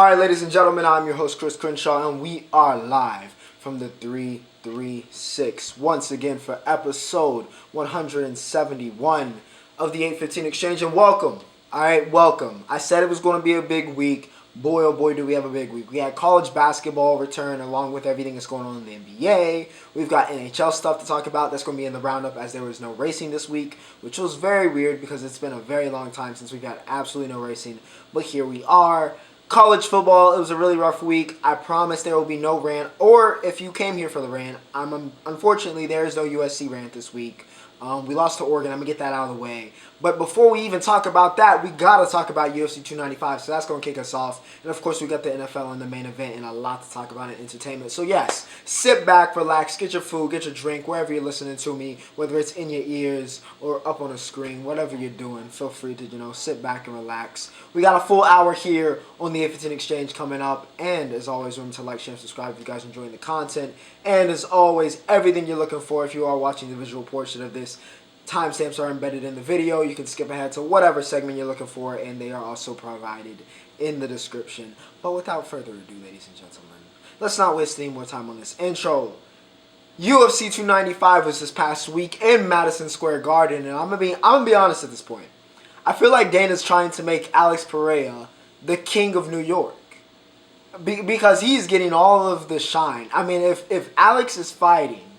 Alright, ladies and gentlemen, I'm your host, Chris Crenshaw, and we are live from the 336 once again for episode 171 of the 815 Exchange, and welcome. Alright, welcome. I said it was going to be a big week. Boy, oh boy, do we have a big week. We had college basketball return along with everything that's going on in the NBA. We've got NHL stuff to talk about. That's going to be in the Roundup as there was no racing this week, which was very weird because it's been a very long time since we've had absolutely no racing. But here we are. College football, it was a really rough week. I promise there will be no rant. Or if you came here for the rant, unfortunately there is no USC rant this week. We lost to Oregon. I'm going to get that out of the way. But before we even talk about that, we got to talk about UFC 295. So that's going to kick us off. And of course, we got the NFL in the main event and a lot to talk about in entertainment. So yes, sit back, relax, get your food, get your drink, wherever you're listening to me, whether it's in your ears or up on a screen, whatever you're doing, feel free to, sit back and relax. We got a full hour here on the 815 Exchange coming up. And as always, remember to like, share, and subscribe if you guys are enjoying the content. And as always, everything you're looking for if you are watching the visual portion of this, timestamps are embedded in the video. You can skip ahead to whatever segment you're looking for, and they are also provided in the description. But without further ado, ladies and gentlemen, let's not waste any more time on this intro. UFC 295 was this past week in Madison Square Garden, and I'm gonna be honest at this point. I feel like Dana's trying to make Alex Pereira the king of New York because he's getting all of the shine. I mean, if Alex is fighting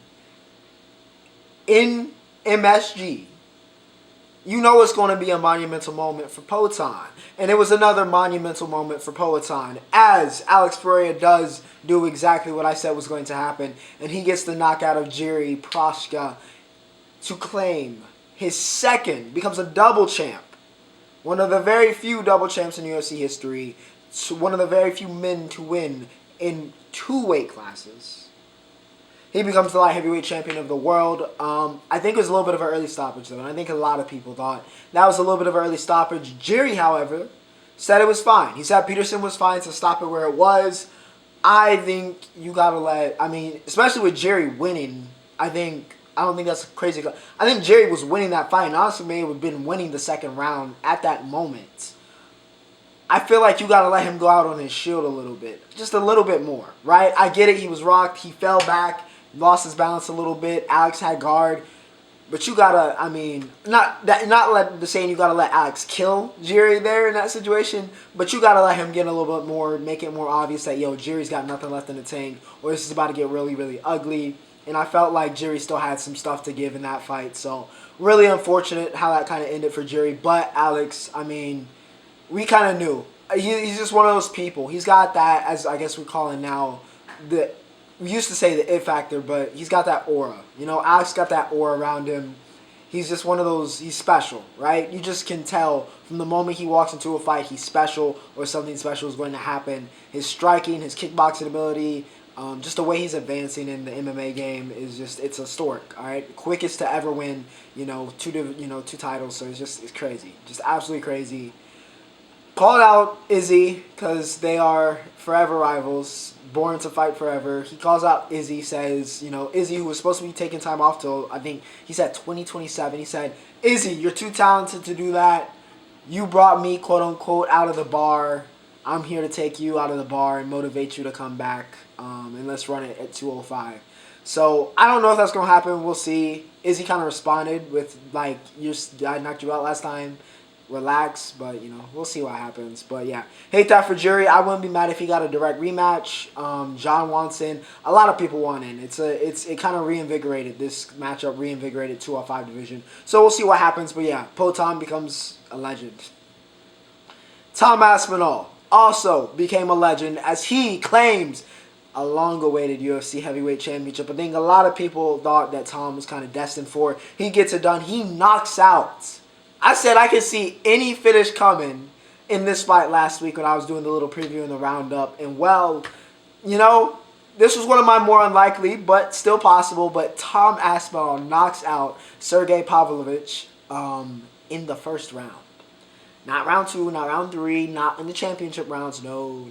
in MSG, you know it's going to be a monumental moment for Poatan. And it was another monumental moment for Poatan as Alex Pereira does do exactly what I said was going to happen. And he gets the knockout of Jiri Prochazka to claim his second, becomes a double champ. One of the very few double champs in UFC history. One of the very few men to win in 2 weight classes. He becomes the light heavyweight champion of the world. I think it was a little bit of an early stoppage, though, and I think a lot of people thought that was a little bit of an early stoppage. Jiri, however, said it was fine. He said Peterson was fine to stop it where it was. I think you gotta especially with Jiri winning, I don't think that's crazy. I think Jiri was winning that fight, and honestly, may have been winning the second round at that moment. I feel like you gotta let him go out on his shield a little bit, just a little bit more, right? I get it. He was rocked. He fell back. Lost his balance a little bit. Alex had guard. But you gotta, not saying you gotta let Alex kill Jiri there in that situation, but you gotta let him get a little bit more, make it more obvious that, Jiri's got nothing left in the tank, or this is about to get really, really ugly. And I felt like Jiri still had some stuff to give in that fight. So, really unfortunate how that kind of ended for Jiri. But Alex, we kind of knew. He's just one of those people. He's got that, as I guess we call it now, we used to say the it factor, but he's got that aura. Alex got that aura around him. He's just one of those, he's special, right? You just can tell from the moment he walks into a fight, he's special or something special is going to happen. His striking, his kickboxing ability, just the way he's advancing in the MMA game is just, it's historic, all right? Quickest to ever win, 2 titles, so it's crazy. Just absolutely crazy. Called out Izzy because they are forever rivals, born to fight forever. He calls out Izzy, says, Izzy, who was supposed to be taking time off till, I think he said 2027. He said, Izzy, you're too talented to do that. You brought me, quote unquote, out of the bar. I'm here to take you out of the bar and motivate you to come back. And let's run it at 205. So I don't know if that's going to happen. We'll see. Izzy kind of responded with, I knocked you out last time. Relax, but we'll see what happens. But yeah, hate that for Jiri. I wouldn't be mad if he got a direct rematch. John wants in. A lot of people want in. It kind of reinvigorated this matchup, reinvigorated 205 division. So we'll see what happens. But yeah, Poatan becomes a legend. Tom Aspinall also became a legend as he claims a long-awaited UFC heavyweight championship. I think a lot of people thought that Tom was kind of destined for it. He gets it done. He knocks out. I said I could see any finish coming in this fight last week when I was doing the little preview in the Roundup. And, this was one of my more unlikely, but still possible. But Tom Aspinall knocks out Sergey Pavlovich in the first round. Not round 2, not round 3, not in the championship rounds. No.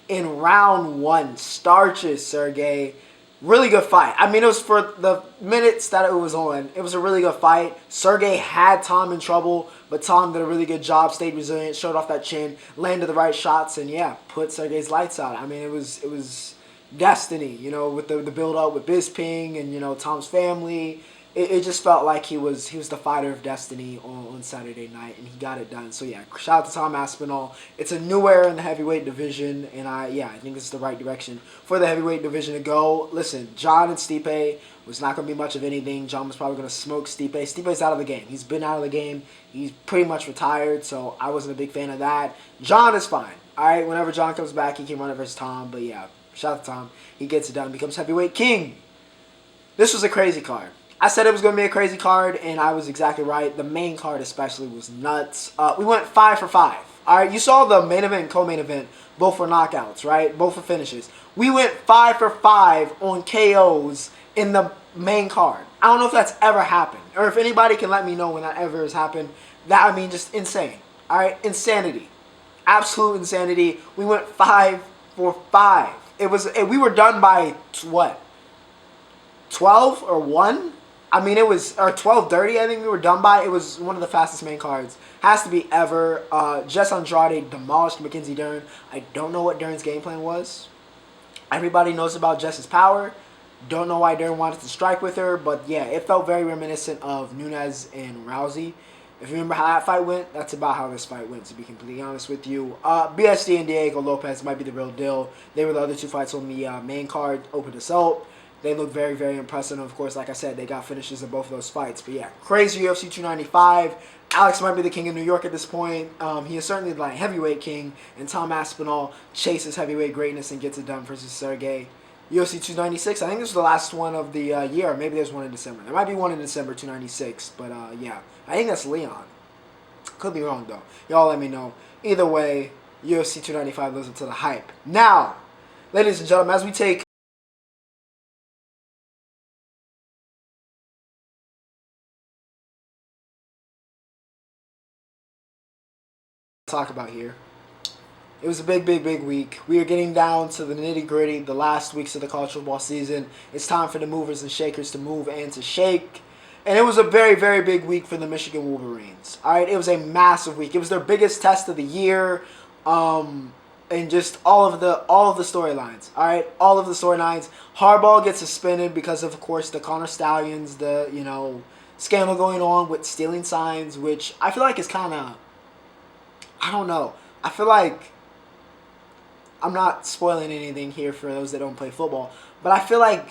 In round 1, starches Sergey. Really good fight. I mean, it was for the minutes that it was on. It was a really good fight. Sergey had Tom in trouble, but Tom did a really good job, stayed resilient, showed off that chin, landed the right shots, and yeah, put Sergey's lights out. I mean, it was destiny, you know, with the build up with Bisping and, you know, Tom's family. It just felt like he was the fighter of destiny on Saturday night, and he got it done. So yeah, shout out to Tom Aspinall. It's a new era in the heavyweight division, and I think this is the right direction for the heavyweight division to go. Listen, John and Stipe was not going to be much of anything. John was probably going to smoke Stipe. Stipe's out of the game. He's been out of the game. He's pretty much retired, so I wasn't a big fan of that. John is fine. All right, whenever John comes back, he can run it versus Tom. But yeah, shout out to Tom. He gets it done, becomes heavyweight king. This was a crazy card. I said it was going to be a crazy card, and I was exactly right. The main card especially was nuts. We went 5 for 5. All right, you saw the main event and co-main event. Both were knockouts, right? Both were finishes. We went 5 for 5 on KOs in the main card. I don't know if that's ever happened, or if anybody can let me know when that ever has happened. That, I mean, just insane. All right, insanity. Absolute insanity. We went 5 for 5. We were done by what? 12 or 1? I mean, it was, or 12:30, I think we were done by. It was one of the fastest main cards. Has to be ever. Jess Andrade demolished Mackenzie Dern. I don't know what Dern's game plan was. Everybody knows about Jess's power. Don't know why Dern wanted to strike with her, but yeah, it felt very reminiscent of Nunes and Rousey. If you remember how that fight went, that's about how this fight went, to be completely honest with you. BSD and Diego Lopez might be the real deal. They were the other two fights on the main card, opened us up. They look very, very impressive. Of course, like I said, they got finishes in both of those fights. But yeah, crazy UFC 295. Alex might be the king of New York at this point. He is certainly the heavyweight king. And Tom Aspinall chases heavyweight greatness and gets it done versus Sergey. UFC 296, I think this was the last one of the year. Maybe there's one in December. There might be one in December 296. But yeah, I think that's Leon. Could be wrong, though. Y'all let me know. Either way, UFC 295 lives up to the hype. Now, ladies and gentlemen, as we take talk about here. It was a big, big, big week. We are getting down to the nitty-gritty, the last weeks of the college football season. It's time for the movers and shakers to move and to shake. And it was a very, very big week for the Michigan Wolverines. All right, it was a massive week. It was their biggest test of the year, and just all of the storylines. All right, all of the storylines. Harbaugh gets suspended because of course, the Connor Stallions, the scandal going on with stealing signs, which I feel like is kind of, I don't know. I feel like I'm not spoiling anything here for those that don't play football, but I feel like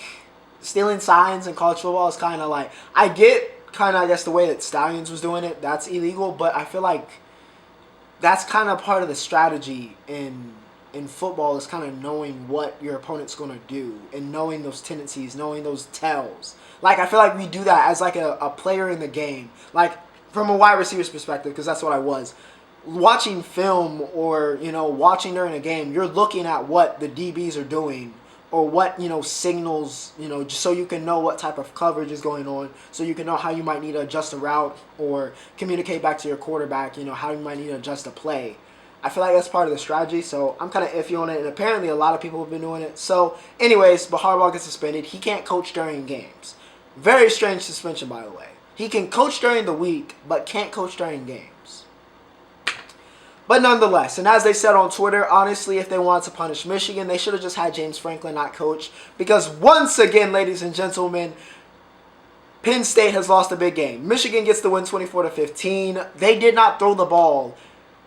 stealing signs in college football is kind of like, I get kind of, I guess, the way that Stallions was doing it, that's illegal, but I feel like that's kind of part of the strategy in football, is kind of knowing what your opponent's going to do and knowing those tendencies, knowing those tells. Like, I feel like we do that as like a player in the game, like from a wide receiver's perspective, because that's what I was. Watching film or, watching during a game, you're looking at what the DBs are doing or what, signals, just so you can know what type of coverage is going on, so you can know how you might need to adjust a route or communicate back to your quarterback, how you might need to adjust a play. I feel like that's part of the strategy, so I'm kind of iffy on it, and apparently a lot of people have been doing it. So, anyways, but Harbaugh gets suspended. He can't coach during games. Very strange suspension, by the way. He can coach during the week, but can't coach during games. But nonetheless, and as they said on Twitter, honestly, if they wanted to punish Michigan, they should have just had James Franklin not coach. Because once again, ladies and gentlemen, Penn State has lost a big game. Michigan gets the win 24-15. They did not throw the ball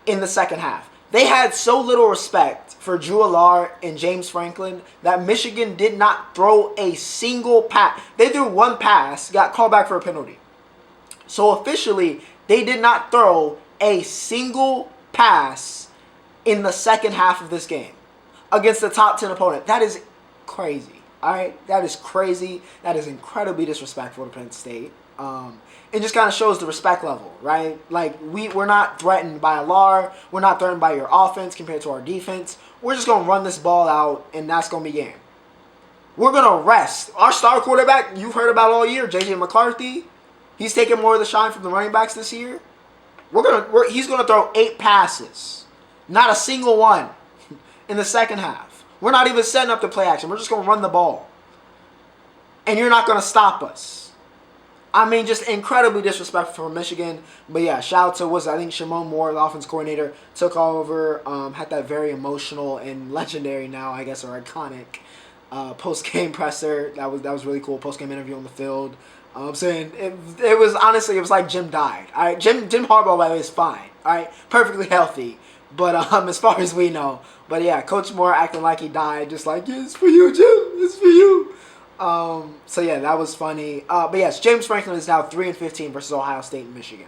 in the second half. They had so little respect for Drew Allard and James Franklin that Michigan did not throw a single pass. They threw one pass, got called back for a penalty. So officially, they did not throw a single pass in the second half of this game against the top 10 opponent. That is crazy. All right, that is crazy. That is incredibly disrespectful to Penn State. It just kind of shows the respect level, right? Like, we're not threatened by Allard. We're not threatened by your offense compared to our defense. We're just going to run this ball out, and that's going to be game. We're going to rest. Our star quarterback, you've heard about all year, J.J. McCarthy. He's taking more of the shine from the running backs this year. He's going to throw 8 passes. Not a single one in the second half. We're not even setting up the play action. We're just going to run the ball. and you're not going to stop us. I mean, just incredibly disrespectful from Michigan. But yeah, shout out to, I think Shimon Moore, the offense coordinator, took over, had that very emotional and legendary now, I guess, or iconic post-game presser. That was really cool. Post-game interview on the field. I'm saying it was honestly, it was like Jim died. All right, Jim Harbaugh, by the way, is fine. All right, perfectly healthy. But as far as we know, but yeah, Coach Moore acting like he died, just like, yeah, it's for you, Jim, it's for you. So yeah, that was funny. But yes, James Franklin is now 3-15 versus Ohio State and Michigan.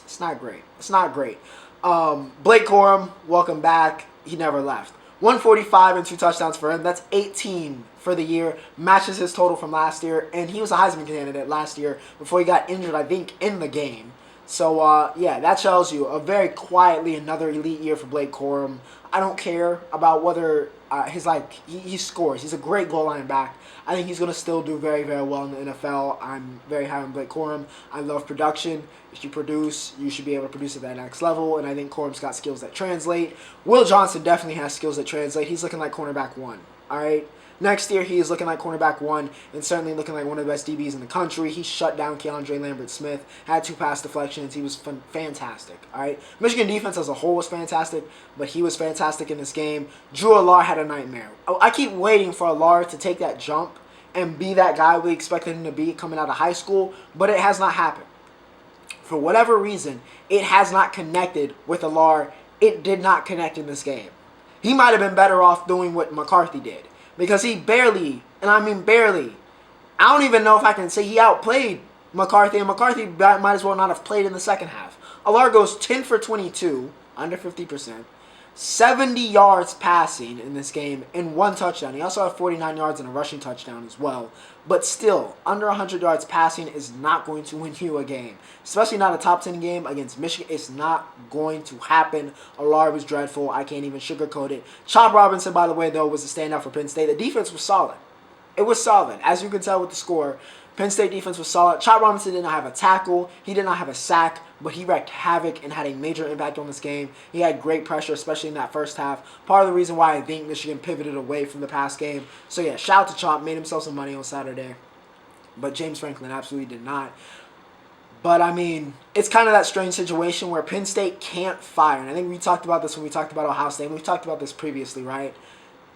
It's not great. It's not great. Blake Corum, welcome back. He never left. 145 and 2 touchdowns for him. That's 18 for the year. Matches his total from last year. And he was a Heisman candidate last year before he got injured, I think, in the game. So, yeah, that tells you a very quietly another elite year for Blake Corum. I don't care about whether he scores. He's a great goal line back. I think he's going to still do very, very well in the NFL. I'm very high on Blake Corum. I love production. If you produce, you should be able to produce at that next level, and I think Corum's got skills that translate. Will Johnson definitely has skills that translate. He's looking like cornerback 1, all right? Next year, he is looking like cornerback 1 and certainly looking like one of the best DBs in the country. He shut down Keandre Lambert-Smith, had 2 pass deflections. He was fantastic, all right? Michigan defense as a whole was fantastic, but he was fantastic in this game. Drew Allard had a nightmare. I keep waiting for Allard to take that jump and be that guy we expected him to be coming out of high school, but it has not happened. For whatever reason, it has not connected with Allard. It did not connect in this game. He might have been better off doing what McCarthy did. Because he barely, and I mean barely, I don't even know if I can say he outplayed McCarthy, and McCarthy might as well not have played in the second half. Allard goes 10 for 22, under 50%, 70 yards passing in this game, and 1 touchdown. He also had 49 yards and a rushing touchdown as well. But still, under 100 yards passing is not going to win you a game. Especially not a top 10 game against Michigan. It's not going to happen. Allard was dreadful. I can't even sugarcoat it. Chop Robinson, by the way, though, was a standout for Penn State. The defense was solid. It was solid. As you can tell with the score, Penn State defense was solid. Chop Robinson did not have a tackle. He did not have a sack, but he wreaked havoc and had a major impact on this game. He had great pressure, especially in that first half. Part of the reason why I think Michigan pivoted away from the past game. So yeah, shout out to Chop. Made himself some money on Saturday. But James Franklin absolutely did not. But, I mean, it's kind of that strange situation where Penn State can't fire. And I think we talked about this when we talked about Ohio State. We've talked about this previously, right?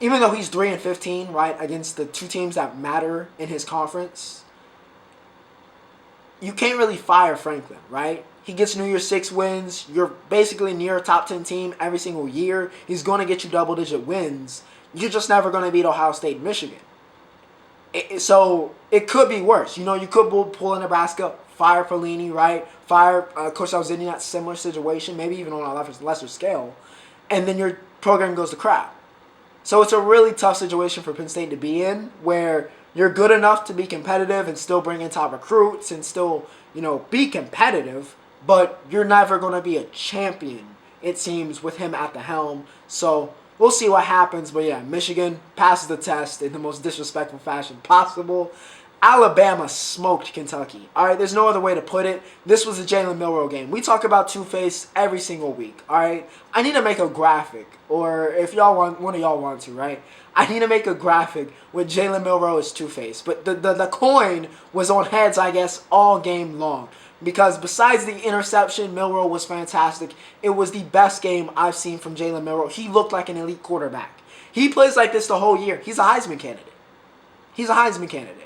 Even though he's 3-15, right, against the 2 teams that matter in his conference, you can't really fire Franklin, right? He gets New Year's 6 wins. You're basically near a top 10 team every single year. He's going to get you double-digit wins. You're just never going to beat Ohio State and Michigan. So it could be worse. You know, you could pull in Nebraska, fire Pelini, right? Fire Coach Alzini in that similar situation, maybe even on a lesser scale, and then your program goes to crap. So it's a really tough situation for Penn State to be in, where you're good enough to be competitive and still bring in top recruits and still, you know, be competitive, but you're never going to be a champion, it seems, with him at the helm. So we'll see what happens. But yeah, Michigan passes the test in the most disrespectful fashion possible. Alabama smoked Kentucky. All right, there's no other way to put it. This was a Jalen Milroe game. We talk about Two-Face every single week. All right, I need to make a graphic, or if y'all want, one of y'all want to, right? I need to make a graphic with Jalen Milroe as Two-Face. But the coin was on heads, I guess, all game long. Because besides the interception, Milroe was fantastic. It was the best game I've seen from Jalen Milroe. He looked like an elite quarterback. He plays like this the whole year. He's a Heisman candidate. He's a Heisman candidate.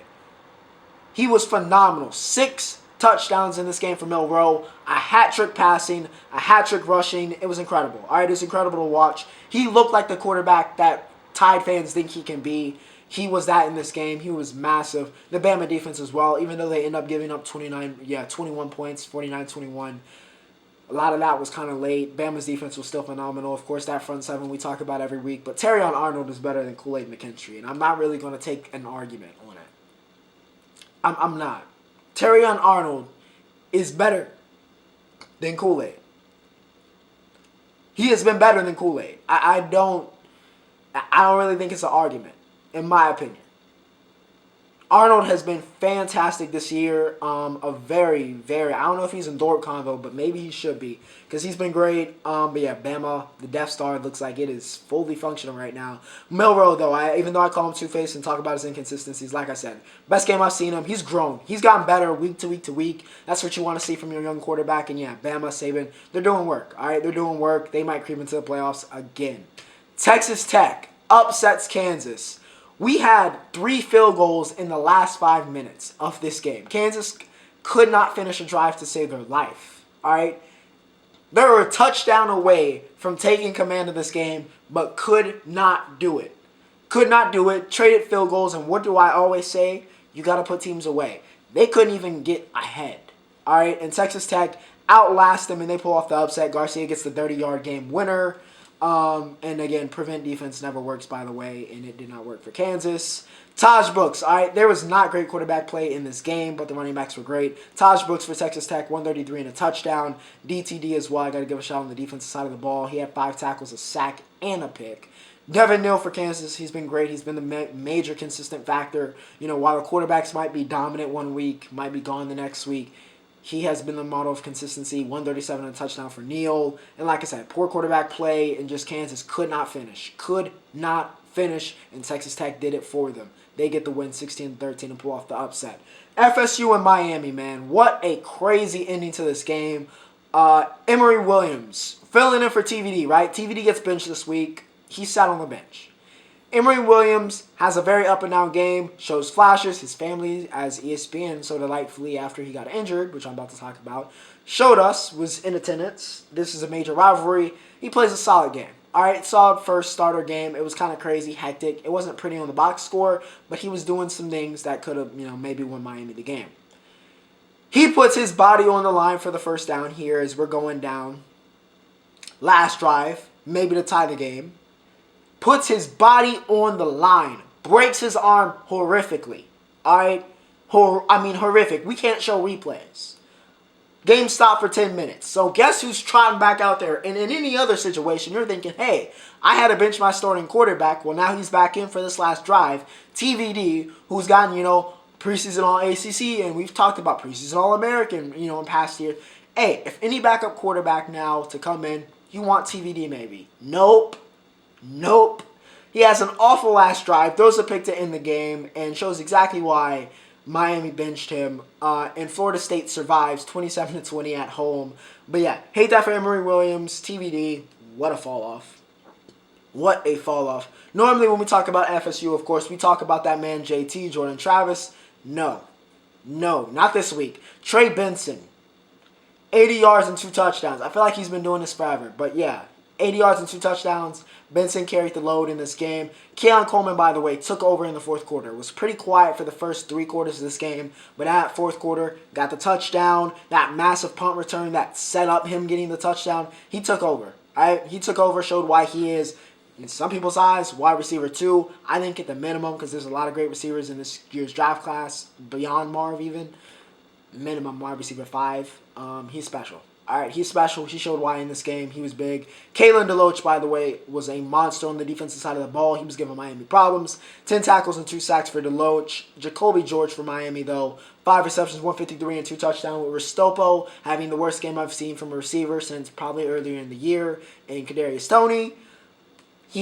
He was phenomenal. 6 touchdowns in this game for Milroe. A hat-trick passing, a hat-trick rushing. It was incredible. All right, it's incredible to watch. He looked like the quarterback that Tide fans think he can be. He was that in this game. He was massive. The Bama defense as well, even though they end up giving up 21 points, 49-21. A lot of that was kind of late. Bama's defense was still phenomenal. Of course, that front 7 we talk about every week. But Terrion Arnold is better than Kool-Aid McKinstry, and I'm not really going to take an argument on it. I'm not. Terrion Arnold is better than Kool-Aid. He has been better than Kool-Aid. I don't really think it's an argument, in my opinion. Arnold has been fantastic this year. A very, very, I don't know if he's in Dort convo, but maybe he should be because he's been great. But yeah, Bama, the Death Star, looks like it is fully functional right now. Milrow, though, even though I call him Two-Face and talk about his inconsistencies, like I said, best game I've seen him. He's grown. He's gotten better week to week to week. That's what you want to see from your young quarterback. And yeah, Bama, Saban, they're doing work. All right, they're doing work. They might creep into the playoffs again. Texas Tech upsets Kansas. We had 3 field goals in the last 5 minutes of this game. Kansas could not finish a drive to save their life. All right? They were a touchdown away from taking command of this game, but could not do it. Could not do it. Traded field goals, and what do I always say? You got to put teams away. They couldn't even get ahead. All right? And Texas Tech outlast them, and they pull off the upset. Garcia gets the 30-yard game winner. And again, prevent defense never works, by the way, and it did not work for Kansas. Taj Brooks, all right, there was not great quarterback play in this game, but the running backs were great. Taj Brooks for Texas Tech, 133 and a touchdown. DTD as well, I got to give a shout on the defensive side of the ball. He had 5 tackles, a sack, and a pick. Devin Neal for Kansas, he's been great. He's been the major consistent factor. You know, while the quarterbacks might be dominant one week, might be gone the next week, he has been the model of consistency, 137 and a touchdown for Neal. And like I said, poor quarterback play, and just Kansas could not finish. Could not finish, and Texas Tech did it for them. They get the win 16-13 and pull off the upset. FSU and Miami, man. What a crazy ending to this game. Emory Williams, filling in for TVD, right? TVD gets benched this week. He sat on the bench. Emory Williams has a very up-and-down game, shows flashes. His family, as ESPN so delightfully after he got injured, which I'm about to talk about, showed us, was in attendance. This is a major rivalry. He plays a solid game. All right, solid first starter game. It was kind of crazy, hectic. It wasn't pretty on the box score, but he was doing some things that could have, maybe won Miami the game. He puts his body on the line for the first down here as we're going down. Last drive, maybe to tie the game. Puts his body on the line. Breaks his arm horrifically. All right? Horrific. We can't show replays. Game stopped for 10 minutes. So guess who's trotting back out there? And in any other situation, you're thinking, hey, I had to bench my starting quarterback. Well, now he's back in for this last drive. TVD, who's gotten, preseason All-ACC, and we've talked about preseason All-American, in past years. Hey, if any backup quarterback now to come in, you want TVD maybe. Nope. He has an awful last drive, throws a pick to end the game, and shows exactly why Miami benched him. And Florida State survives 27-20 at home. But yeah, hate that for Emory Williams. TVD, what a fall off. What a fall off. Normally when we talk about FSU, of course, we talk about that man JT, Jordan Travis. No, not this week. Trey Benson, 80 yards and 2 touchdowns. I feel like he's been doing this forever, but yeah. 80 yards and 2 touchdowns. Benson carried the load in this game. Keon Coleman, by the way, took over in the fourth quarter. It was pretty quiet for the first 3 quarters of this game, but at fourth quarter, got the touchdown, that massive punt return that set up him getting the touchdown. He took over. He took over, showed why he is, in some people's eyes, wide receiver 2. I think at the minimum, because there's a lot of great receivers in this year's draft class, beyond Marv even, minimum wide receiver 5. He's special. All right, he's special. He showed why in this game. He was big. Kalen DeLoach, by the way, was a monster on the defensive side of the ball. He was giving Miami problems. 10 tackles and 2 sacks for DeLoach. Jacoby George for Miami, though. 5 receptions, 153, and 2 touchdowns. With Ristopo having the worst game I've seen from a receiver since probably earlier in the year. And Kadarius Toney.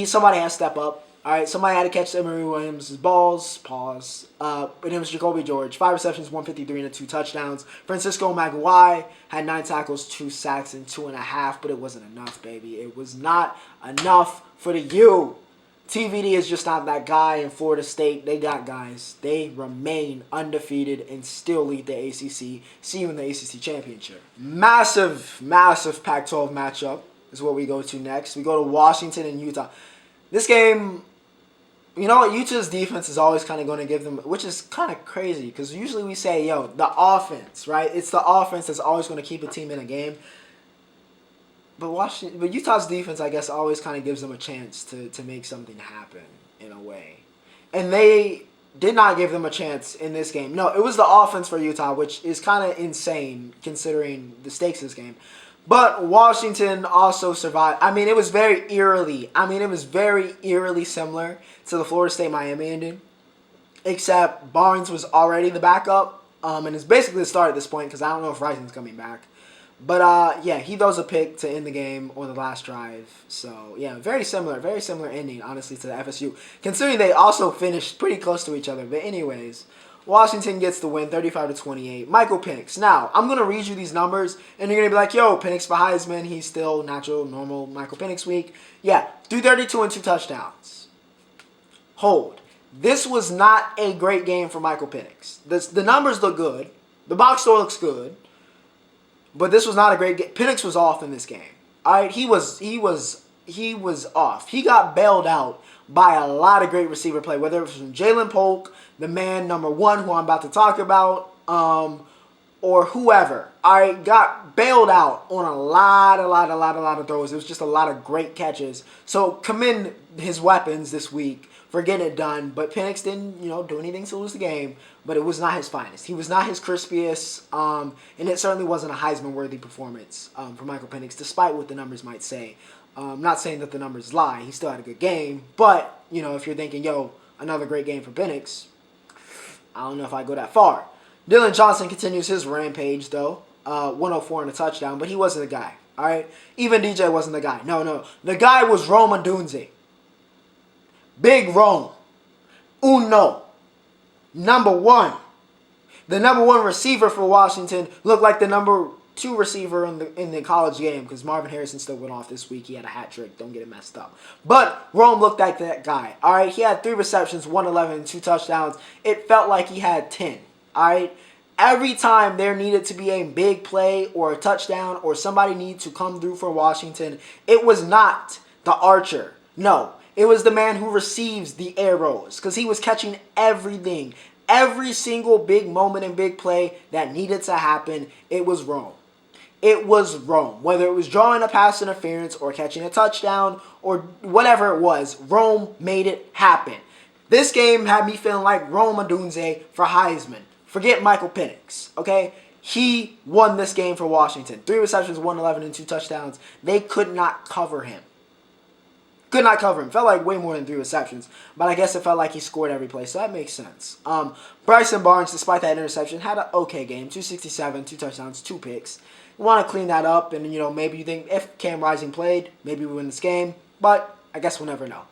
Somebody has to step up. All right, somebody had to catch Emory Williams' balls. Pause. And it was Jacoby George. 5 receptions, 153, and 2 touchdowns. Francisco Maguire had 9 tackles, 2 sacks, and 2.5, but it wasn't enough, baby. It was not enough for the U. TVD is just not that guy in Florida State. They got guys. They remain undefeated and still lead the ACC. See you in the ACC Championship. Massive Pac-12 matchup is what we go to next. We go to Washington and Utah. This game, you know what? Utah's defense is always kind of going to give them, which is kind of crazy because usually we say, the offense, right? It's the offense that's always going to keep a team in a game. But Utah's defense, I guess, always kind of gives them a chance to make something happen in a way. And they did not give them a chance in this game. No, it was the offense for Utah, which is kind of insane considering the stakes of this game. But Washington also survived. It was very eerily. It was very eerily similar to the Florida State-Miami ending. except Barnes was already the backup, and it's basically the start at this point because I don't know if Rising's coming back. But, yeah, he throws a pick to end the game on the last drive. So, yeah, very similar ending, honestly, to the FSU. Considering they also finished pretty close to each other. But anyways, Washington gets the win, 35-28. Michael Penix. Now, I'm going to read you these numbers, and you're going to be like, yo, Penix for Heisman. He's still natural, normal Michael Penix week. Yeah, 332 and 2 touchdowns. Hold. This was not a great game for Michael Penix. The numbers look good. The box score looks good. But this was not a great game. Penix was off in this game. All right, he was off. He got bailed out by a lot of great receiver play, whether it was from Jalen Polk, the man number 1 who I'm about to talk about, or whoever. All right, got bailed out on a lot of throws. It was just a lot of great catches. So commend his weapons this week for getting it done. But Penix didn't, do anything to lose the game. But it was not his finest. He was not his crispiest, and it certainly wasn't a Heisman-worthy performance for Michael Penix, despite what the numbers might say. Not saying that the numbers lie. He still had a good game. But, if you're thinking, yo, another great game for Penix, I don't know if I go that far. Dylan Johnson continues his rampage, though. 104 and a touchdown, but he wasn't the guy. All right? Even DJ wasn't the guy. No. The guy was Rome Odunze. Big Rome. Uno. Number 1. The number 1 receiver for Washington looked like the number 2 receiver in the college game because Marvin Harrison still went off this week. He had a hat trick. Don't get it messed up. But Rome looked like that guy. All right, he had 3 receptions, 111, and 2 touchdowns. It felt like he had 10. All right. Every time there needed to be a big play or a touchdown or somebody needed to come through for Washington, it was not the archer. No. It was the man who receives the arrows because he was catching everything. Every single big moment and big play that needed to happen, it was Rome. It was Rome. Whether it was drawing a pass interference or catching a touchdown or whatever it was, Rome made it happen. This game had me feeling like Rome Odunze for Heisman. Forget Michael Penix, okay? He won this game for Washington. 3 receptions, 111, and 2 touchdowns. They could not cover him. Could not cover him. Felt like way more than 3 receptions. But I guess it felt like he scored every play. So that makes sense. Bryson Barnes, despite that interception, had an okay game. 267, 2 touchdowns, 2 picks. You want to clean that up. And, maybe you think if Cam Rising played, maybe we win this game. But I guess we'll never know.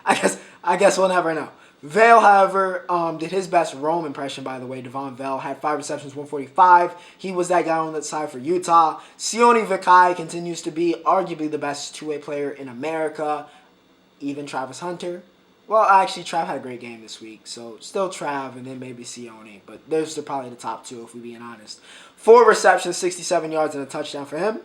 I guess we'll never know. Vale, however, did his best Rome impression, by the way. Devon Vale had 5 receptions, 145. He was that guy on that side for Utah. Sione Vikai continues to be arguably the best two-way player in America. Even Travis Hunter. Well, actually, Trav had a great game this week. So, still Trav and then maybe Sione. But those are probably the top 2, if we're being honest. 4 receptions, 67 yards, and a touchdown for him.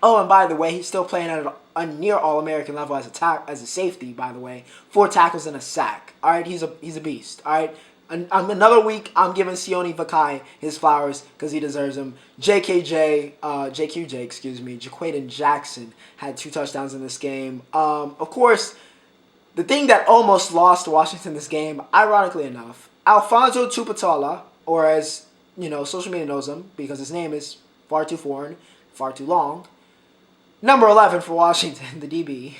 Oh, and by the way, he's still playing at a near All-American level as a safety, by the way. 4 tackles and a sack. All right, he's a beast. All right, another week, I'm giving Sione Vikai his flowers because he deserves them. JQJ, Jaquaden Jackson had 2 touchdowns in this game. Of course, the thing that almost lost Washington this game, ironically enough, Alfonso Tupatola, or as social media knows him because his name is far too foreign, far too long. Number 11 for Washington, the DB,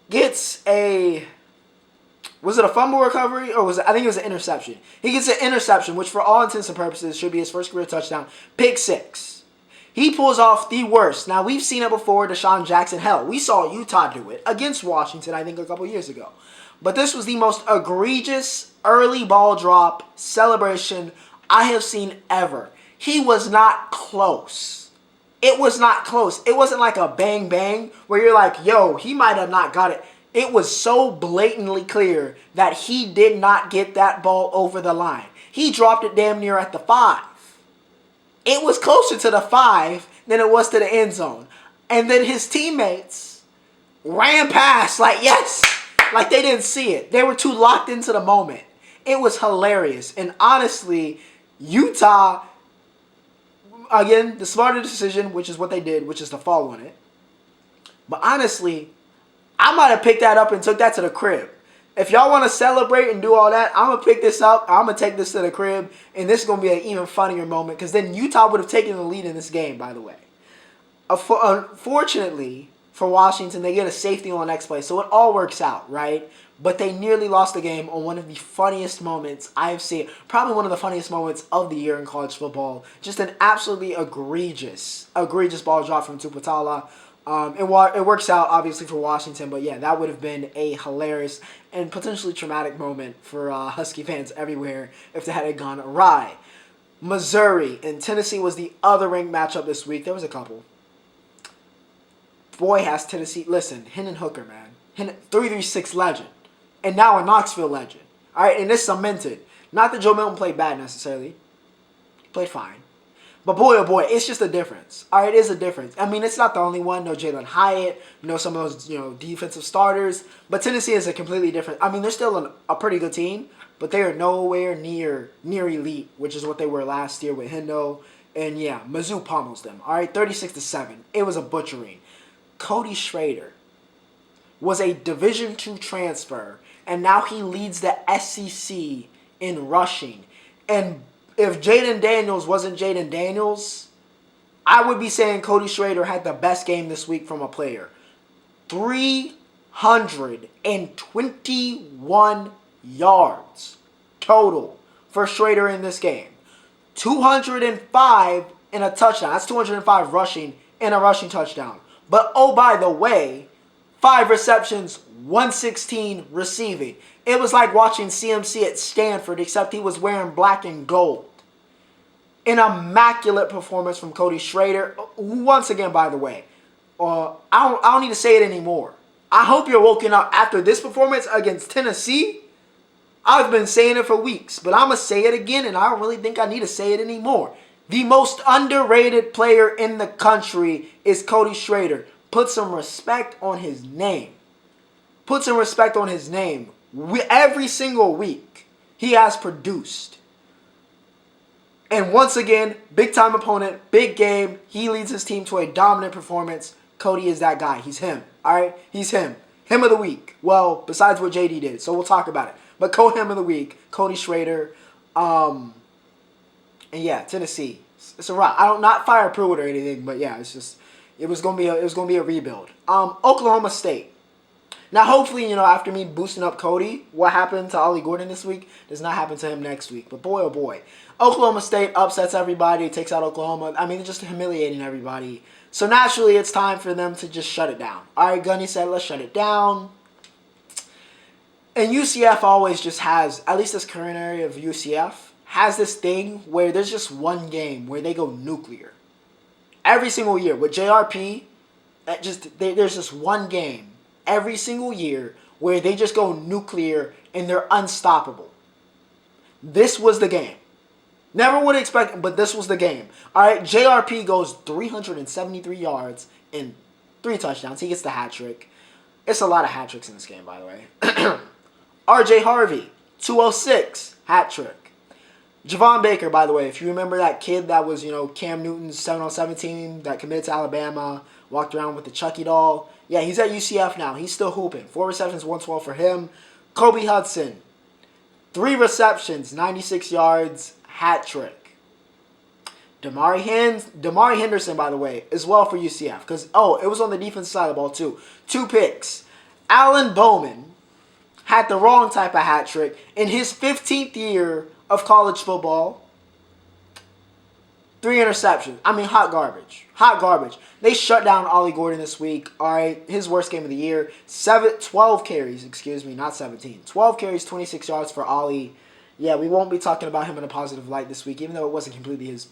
gets was it a fumble recovery or I think it was an interception. He gets an interception, which for all intents and purposes should be his first career touchdown. Pick 6. He pulls off the worst. Now, we've seen it before, Deshaun Jackson. Hell, we saw Utah do it against Washington, I think, a couple years ago. But this was the most egregious early ball drop celebration I have seen ever. He was not close. It was not close. It wasn't like a bang bang where you're like, yo, he might have not got it. It was so blatantly clear that he did not get that ball over the line. He dropped it damn near at the 5. It was closer to the 5 than it was to the end zone. And then his teammates ran past like, yes, like they didn't see it. They were too locked into the moment. It was hilarious. And honestly, Utah, again, the smarter decision, which is what they did, which is to fall on it. But honestly, I might have picked that up and took that to the crib. If y'all want to celebrate and do all that, I'm going to pick this up. I'm going to take this to the crib. And this is going to be an even funnier moment. Because then Utah would have taken the lead in this game, by the way. Unfortunately, for Washington, they get a safety on the next play. So it all works out, right? but they nearly lost the game on one of the funniest moments I have seen. Probably one of the funniest moments of the year in college football. Just an absolutely egregious ball drop from Tupatala. It works out, obviously, for Washington, but yeah, that would have been a hilarious and potentially traumatic moment for Husky fans everywhere if that had gone awry. Missouri and Tennessee was the other ranked matchup this week. There was a couple. Boy, has Tennessee... Listen, Hendon Hooker, man. 336 legend. And now a Knoxville legend. All right, and it's cemented. Not that Joe Milton played bad necessarily. He played fine. But boy, oh boy, it's just a difference. All right, it is a difference. I mean, it's not the only one. No Jalen Hyatt. No some of those, defensive starters. But Tennessee is a completely different... I mean, they're still a pretty good team. But they are nowhere near elite, which is what they were last year with Hendo. And yeah, Mizzou pummels them. All right, 36-7. It was a butchering. Cody Schrader was a Division II transfer, and now he leads the SEC in rushing. And if Jaden Daniels wasn't Jaden Daniels, I would be saying Cody Schrader had the best game this week from a player. 321 yards total for Schrader in this game. 205 in a touchdown. That's 205 rushing and a rushing touchdown. But oh, by the way, 5 receptions, 116 receiving. It was like watching CMC at Stanford, except he was wearing black and gold. An immaculate performance from Cody Schrader. Once again, by the way, I don't need to say it anymore. I hope you're woken up after this performance against Tennessee. I've been saying it for weeks, but I'm going to say it again, and I don't really think I need to say it anymore. The most underrated player in the country is Cody Schrader. Put some respect on his name. Put some respect on his name. Every single week, he has produced. And once again, big-time opponent, big game. He leads his team to a dominant performance. Cody is that guy. He's him. All right? He's him. Him of the week. Well, besides what JD did. So we'll talk about it. But him of the week, Cody Schrader. And yeah, Tennessee. It's a rock. I don't not fire Pruitt or anything, but yeah, it was gonna be a rebuild. Oklahoma State. Now, hopefully, after me boosting up Cody, what happened to Ollie Gordon this week does not happen to him next week. But boy, oh boy, Oklahoma State upsets everybody, takes out Oklahoma. I mean, they're just humiliating everybody. So naturally, it's time for them to just shut it down. All right, Gunny said, let's shut it down. And UCF always just has, at least this current area of UCF, has this thing where there's just one game where they go nuclear. Every single year. With JRP, there's just one game every single year where they just go nuclear and they're unstoppable. This was the game. Never would expect, but this was the game. All right, JRP goes 373 yards and 3 touchdowns. He gets the hat trick. It's a lot of hat tricks in this game, by the way. RJ Harvey, 206, hat trick. Javon Baker, by the way, if you remember that kid that was, Cam Newton's 7-on-7 team that committed to Alabama, walked around with the Chucky doll. Yeah, he's at UCF now. He's still hooping. 4 receptions, 112 for him. Kobe Hudson, 3 receptions, 96 yards, hat trick. Damari Henderson, by the way, as well for UCF. Because, it was on the defensive side of the ball, too. 2 picks. Alan Bowman had the wrong type of hat trick in his 15th year of college football. 3 interceptions. I mean, hot garbage. Hot garbage. They shut down Ollie Gordon this week. All right, his worst game of the year. 12 carries, not 17. 12 carries, 26 yards for Ollie. Yeah, we won't be talking about him in a positive light this week, even though it wasn't completely his,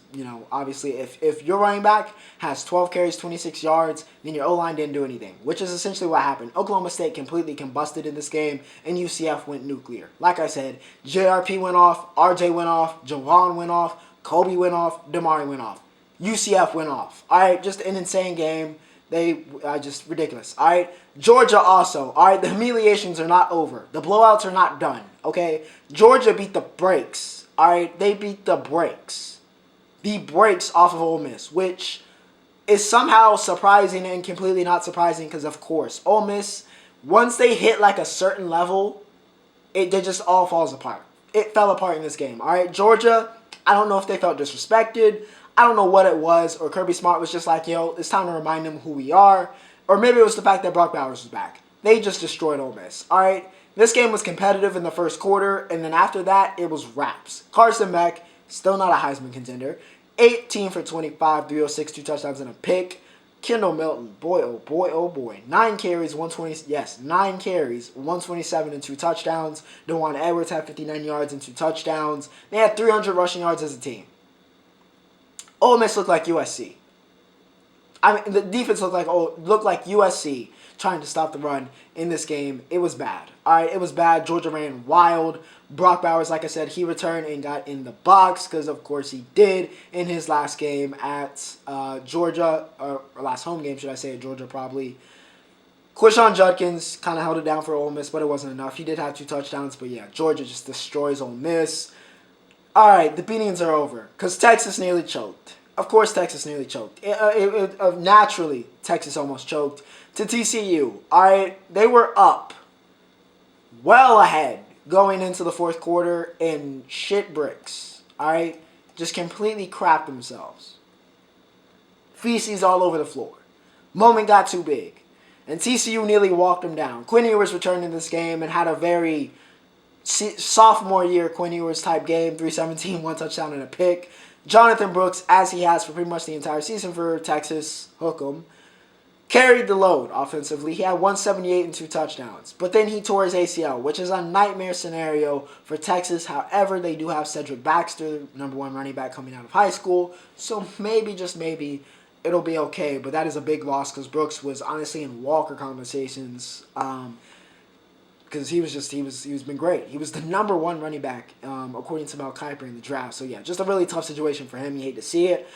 obviously, if your running back has 12 carries, 26 yards, then your O-line didn't do anything, which is essentially what happened. Oklahoma State completely combusted in this game, and UCF went nuclear. Like I said, JRP went off, RJ went off, Javon went off, Kobe went off, Damari went off. UCF went off. All right, just an insane game. They just ridiculous. All right, Georgia also. All right, the humiliations are not over. The blowouts are not done. Okay, Georgia beat the brakes. All right, they beat the brakes. The brakes off of Ole Miss, which is somehow surprising and completely not surprising because, of course, Ole Miss, once they hit like a certain level, it just all falls apart. It fell apart in this game. All right, Georgia, I don't know if they felt disrespected. I don't know what it was, or Kirby Smart was just like, it's time to remind them who we are. Or maybe it was the fact that Brock Bowers was back. They just destroyed Ole Miss. All right, This game was competitive in the first quarter, and then after that, it was wraps. Carson Beck, still not a Heisman contender. 18 for 25, 306, 2 touchdowns and a pick. Kendall Milton, boy, oh boy, oh boy. 9 carries, 127 and 2 touchdowns. DeJuan Edwards had 59 yards and 2 touchdowns. They had 300 rushing yards as a team. Ole Miss looked like USC. I mean, the defense looked like USC trying to stop the run in this game. It was bad. All right, it was bad. Georgia ran wild. Brock Bowers, like I said, he returned and got in the box because, of course, he did in his last game at Georgia, or last home game, should I say, at Georgia probably. Quishon Judkins kind of held it down for Ole Miss, but it wasn't enough. He did have 2 touchdowns, but yeah, Georgia just destroys Ole Miss. All right, the beatings are over because Texas nearly choked. Of course, Texas nearly choked. Naturally, Texas almost choked to TCU. All right, they were up well ahead going into the fourth quarter and shit bricks. All right, just completely crapped themselves. Feces all over the floor. Moment got too big, and TCU nearly walked them down. Quinn Ewers returned in this game and had a very sophomore year Quinn Ewers type game. 317, 1 touchdown and a pick. Jonathan Brooks, as he has for pretty much the entire season for Texas, hook 'em, carried the load offensively. He had 178 and 2 touchdowns. But then he tore his ACL, which is a nightmare scenario for Texas. However, they do have Cedric Baxter, number 1 running back coming out of high school. So maybe, just maybe, it'll be okay. But that is a big loss because Brooks was honestly in Walker conversations. Because he's been great. He was the number 1 running back, according to Mel Kiper in the draft. So yeah, just a really tough situation for him. You hate to see it.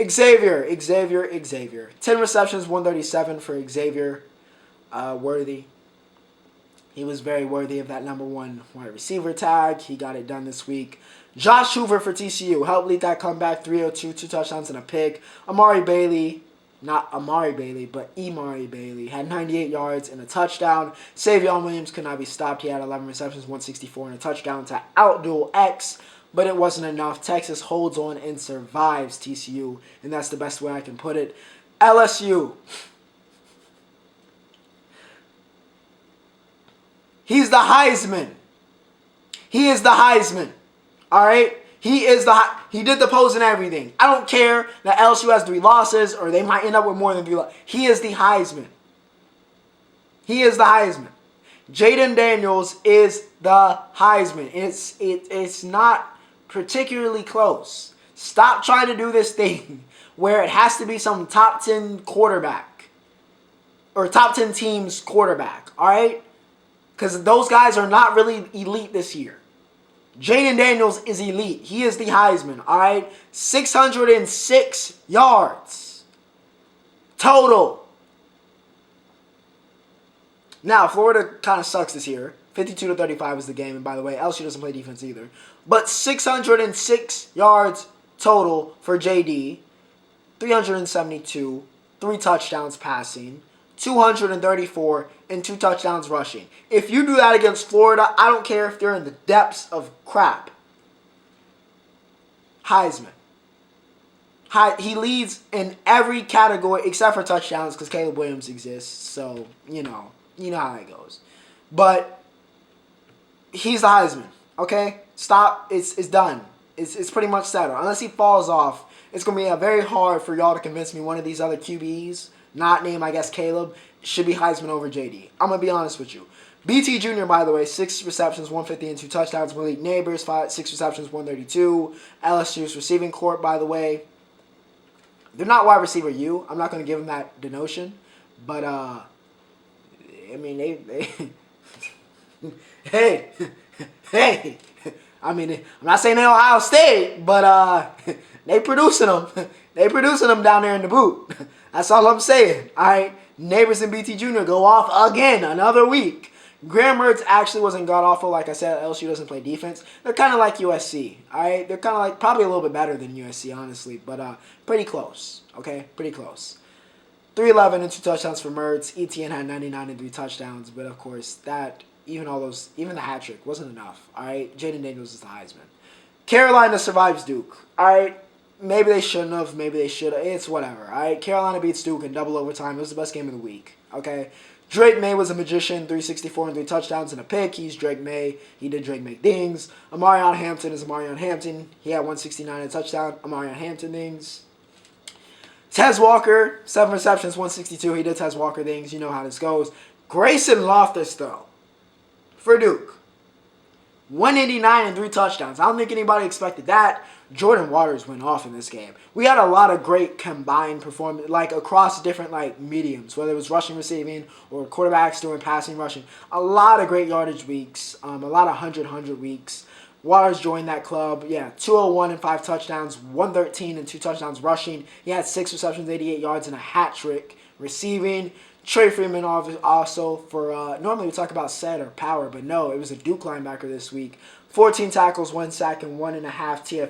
Xavier. 10 receptions, 137 for Xavier. Worthy. He was very worthy of that number 1 wide receiver tag. He got it done this week. Josh Hoover for TCU helped lead that comeback. 302, 2 touchdowns and a pick. Emari Bailey had 98 yards and a touchdown. Savion Williams could not be stopped. He had 11 receptions, 164 and a touchdown to outduel X. But it wasn't enough. Texas holds on and survives TCU, and that's the best way I can put it. LSU. He's the Heisman. He is the Heisman. All right? He did the pose and everything. I don't care that LSU has 3 losses or they might end up with more than 3 losses. He is the Heisman. He is the Heisman. Jaden Daniels is the Heisman. It's not particularly close. Stop trying to do this thing where it has to be some top 10 quarterback or top 10 teams quarterback, all right? Because those guys are not really elite this year. Jaden Daniels is elite. He is the Heisman, all right? 606 yards total. Now, Florida kind of sucks this year. 52-35 is the game, and by the way, LSU doesn't play defense either. But 606 yards total for JD. 372, 3 touchdowns passing, 234, and 2 touchdowns rushing. If you do that against Florida, I don't care if they're in the depths of crap. Heisman. He leads in every category except for touchdowns because Caleb Williams exists. So, you know how it goes. But he's the Heisman, okay? Stop. It's done. It's pretty much settled. Unless he falls off, it's going to be very hard for y'all to convince me one of these other QBs, not named, I guess, Caleb, should be Heisman over JD. I'm going to be honest with you. BT Jr., by the way, 6 receptions, 150 and 2 touchdowns. Malik Neighbors, 6 receptions, 132. LSU's receiving corps, by the way, they're not wide receiver U. I'm not going to give them that denotion. But, I mean, they hey, I mean, I'm not saying they're Ohio State, but they producing them. They producing them down there in the boot. That's all I'm saying. All right, Neighbors and BT Jr. go off again another week. Graham Mertz actually wasn't god-awful. Like I said, LSU doesn't play defense. They're kind of like USC, all right? They're kind of like probably a little bit better than USC, honestly, but pretty close, okay? Pretty close. 311 and 2 touchdowns for Mertz. ETN had 99 and 3 touchdowns, but of course, even the hat trick wasn't enough, all right? Jaden Daniels is the Heisman. Carolina survives Duke, all right? Maybe they shouldn't have. Maybe they should have. It's whatever, all right? Carolina beats Duke in double overtime. It was the best game of the week, okay? Drake May was a magician, 364 and 3 touchdowns and a pick. He's Drake May. He did Drake May things. Amarion Hampton is Amarion Hampton. He had 169 and a touchdown. Amarion Hampton things. Tez Walker, 7 receptions, 162. He did Tez Walker things. You know how this goes. Grayson Loftus, though, for Duke. 189 and 3 touchdowns. I don't think anybody expected that. Jordan Waters went off in this game. We had a lot of great combined performance, like across different mediums, whether it was rushing, receiving, or quarterbacks doing passing, rushing. A lot of great yardage weeks, a lot of 100 weeks. Waters joined that club. Yeah, 201 and 5 touchdowns, 113 and 2 touchdowns rushing. He had 6 receptions, 88 yards, and a hat trick receiving. Trey Freeman also for, normally we talk about set or power, but no, it was a Duke linebacker this week. 14 tackles, 1 sack, and 1.5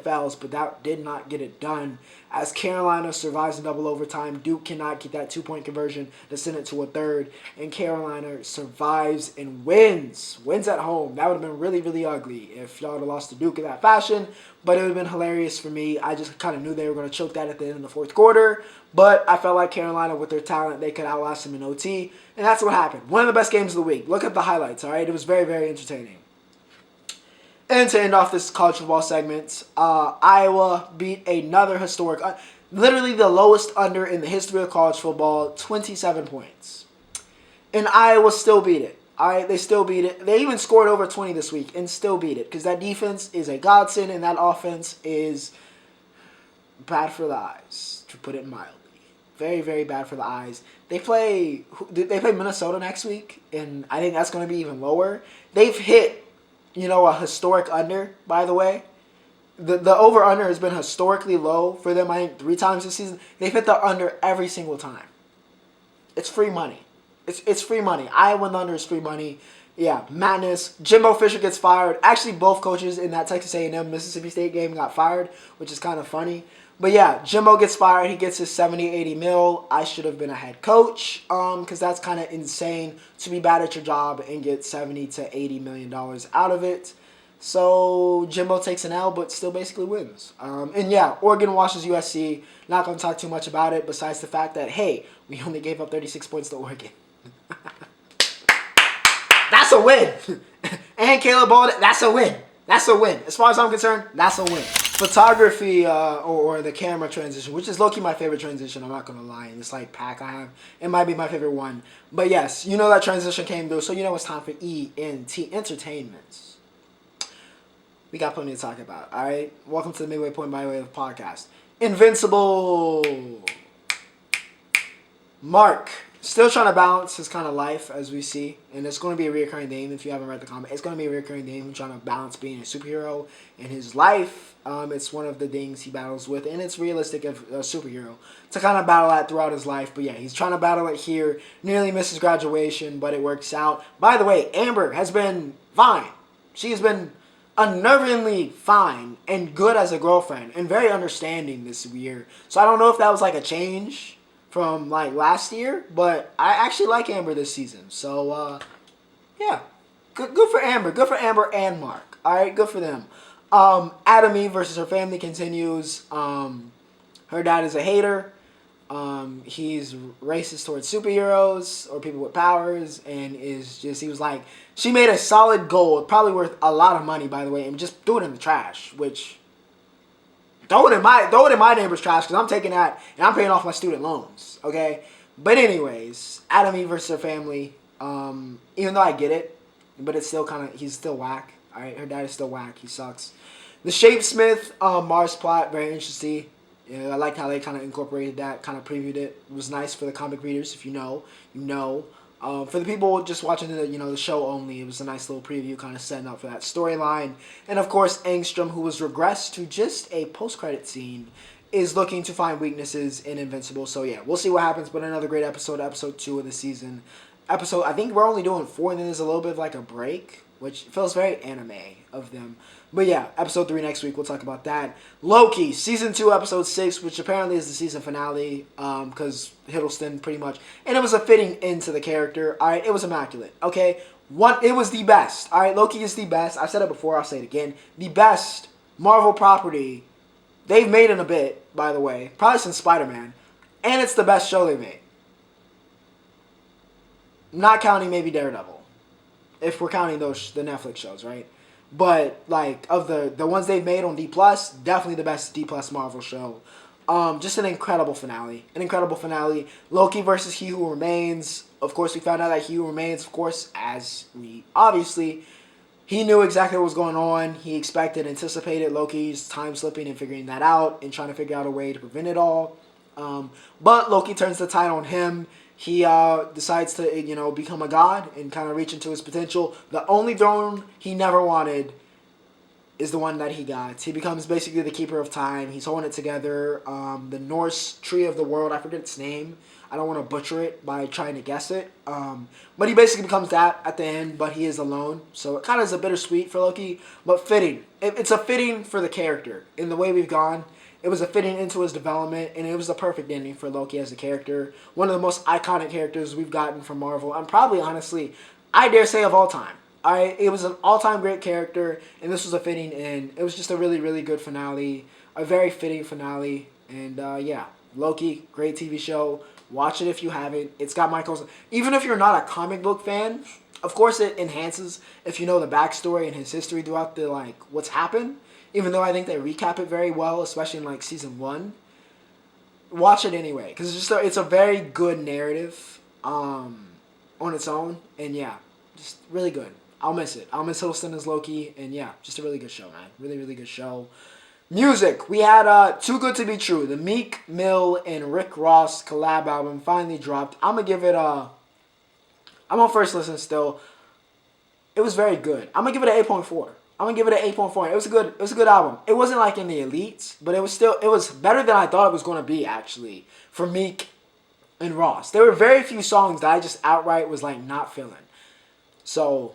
TFLs, but that did not get it done. As Carolina survives in double overtime, Duke cannot get that 2-point conversion to send it to a third, and Carolina survives and wins. Wins at home. That would have been really, really ugly if y'all would have lost to Duke in that fashion, but it would have been hilarious for me. I just kind of knew they were going to choke that at the end of the fourth quarter, but I felt like Carolina, with their talent, they could outlast them in OT, and that's what happened. One of the best games of the week. Look at the highlights, all right? It was very, very entertaining. And to end off this college football segment, Iowa beat another historic, literally the lowest under in the history of college football, 27 points. And Iowa still beat it. All right, they still beat it. They even scored over 20 this week and still beat it because that defense is a godsend and that offense is bad for the eyes, to put it mildly. Very, very bad for the eyes. They play Minnesota next week, and I think that's going to be even lower. They've hit a historic under, by the way. The over-under has been historically low for them, I think, 3 times this season. They've hit the under every single time. It's free money. It's free money. Iowa and the under is free money. Yeah, madness. Jimbo Fisher gets fired. Actually, both coaches in that Texas A&M Mississippi State game got fired, which is kind of funny. But yeah, Jimbo gets fired. He gets his 70, 80 mil. I should have been a head coach because that's kind of insane to be bad at your job and get 70 to 80 million dollars out of it. So Jimbo takes an L, but still basically wins. And yeah, Oregon washes USC. Not going to talk too much about it besides the fact that, hey, we only gave up 36 points to Oregon. That's a win. And Caleb Ball, that's a win. That's a win. As far as I'm concerned, that's a win. Photography or the camera transition, which is low-key my favorite transition, I'm not going to lie. In this pack I have, it might be my favorite one. But yes, that transition came through, so it's time for ENT, Entertainment. We got plenty to talk about, all right? Welcome to the Midway Point by Way of podcast. Invincible. Mark. Still trying to balance his kind of life, as we see. And it's going to be a recurring theme if you haven't read the comic. It's going to be a recurring theme, trying to balance being a superhero in his life. It's one of the things he battles with. And it's realistic of a superhero to kind of battle that throughout his life. But yeah, he's trying to battle it here. Nearly misses graduation, but it works out. By the way, Amber has been fine. She has been unnervingly fine and good as a girlfriend. And very understanding this year. So I don't know if that was a change from last year, but I actually like Amber this season. So yeah, good for Amber. Good for Amber and Mark. All right, good for them. Adam Eve versus her family continues. Her dad is a hater. He's racist towards superheroes or people with powers, and he was like, she made a solid goal, probably worth a lot of money, by the way, and just threw it in the trash, which throw it in my neighbor's trash because I'm taking that and I'm paying off my student loans. Okay, but anyways, Adam Eve versus her family. Even though I get it, but it's still he's still whack. All right, her dad is still whack. He sucks. The Shapesmith Mars plot, very interesting. Yeah, I liked how they kind of incorporated that, kind of previewed it. It was nice for the comic readers. If you know, you know. For the people just watching the show only, it was a nice little preview, kind of setting up for that storyline. And of course, Engstrom, who was regressed to just a post-credit scene, is looking to find weaknesses in Invincible. So yeah, we'll see what happens. But another great episode 2 of the season. I think we're only doing 4, and then there's a little bit of a break, which feels very anime of them. But yeah, episode 3 next week, we'll talk about that. Loki, season 2, episode 6, which apparently is the season finale, because Hiddleston pretty much, and it was a fitting end to the character. All right, it was immaculate. Okay, it was the best. All right, Loki is the best. I've said it before, I'll say it again. The best Marvel property they've made in a bit, by the way, probably since Spider-Man, and it's the best show they made. Not counting maybe Daredevil, if we're counting those the Netflix shows, right? But like of the ones they've made on D plus, definitely the best D plus Marvel show. Just an incredible finale. An incredible finale. Loki versus He Who Remains. Of course, we found out that He Who Remains, of course, as we obviously, he knew exactly what was going on. He expected, anticipated Loki's time slipping and figuring that out and trying to figure out a way to prevent it all. But Loki turns the tide on him. He decides to, become a god and kind of reach into his potential. The only throne he never wanted is the one that he got. He becomes basically the keeper of time. He's holding it together. The Norse tree of the world, I forget its name. I don't want to butcher it by trying to guess it. But he basically becomes that at the end, but he is alone. So it kind of is a bittersweet for Loki, but fitting. It's a fitting for the character. In the way we've gone, it was a fitting into his development, and it was the perfect ending for Loki as a character. One of the most iconic characters we've gotten from Marvel, and probably, honestly, I dare say of all time. It was an all-time great character, and this was a fitting end. It was just a really, really good finale, a very fitting finale, and yeah, Loki, great TV show. Watch it if you haven't. It's got Michael's. Even if you're not a comic book fan, of course it enhances if you know the backstory and his history throughout the what's happened. Even though I think they recap it very well, especially in season 1. Watch it anyway, because it's a very good narrative on its own, and yeah, just really good. I'll miss it. I'll miss Hiddleston as Loki, and yeah, just a really good show, man. Really, really good show. Music. We had Too Good To Be True. The Meek Mill and Rick Ross collab album finally dropped. I'm going to give it I'm on first listen still. It was very good. I'm going to give it an 8.4. I'm going to give it an 8.4. It was a good album. It wasn't in the elites, but it was better than I thought it was going to be, actually, for Meek and Ross. There were very few songs that I just outright was not feeling. So,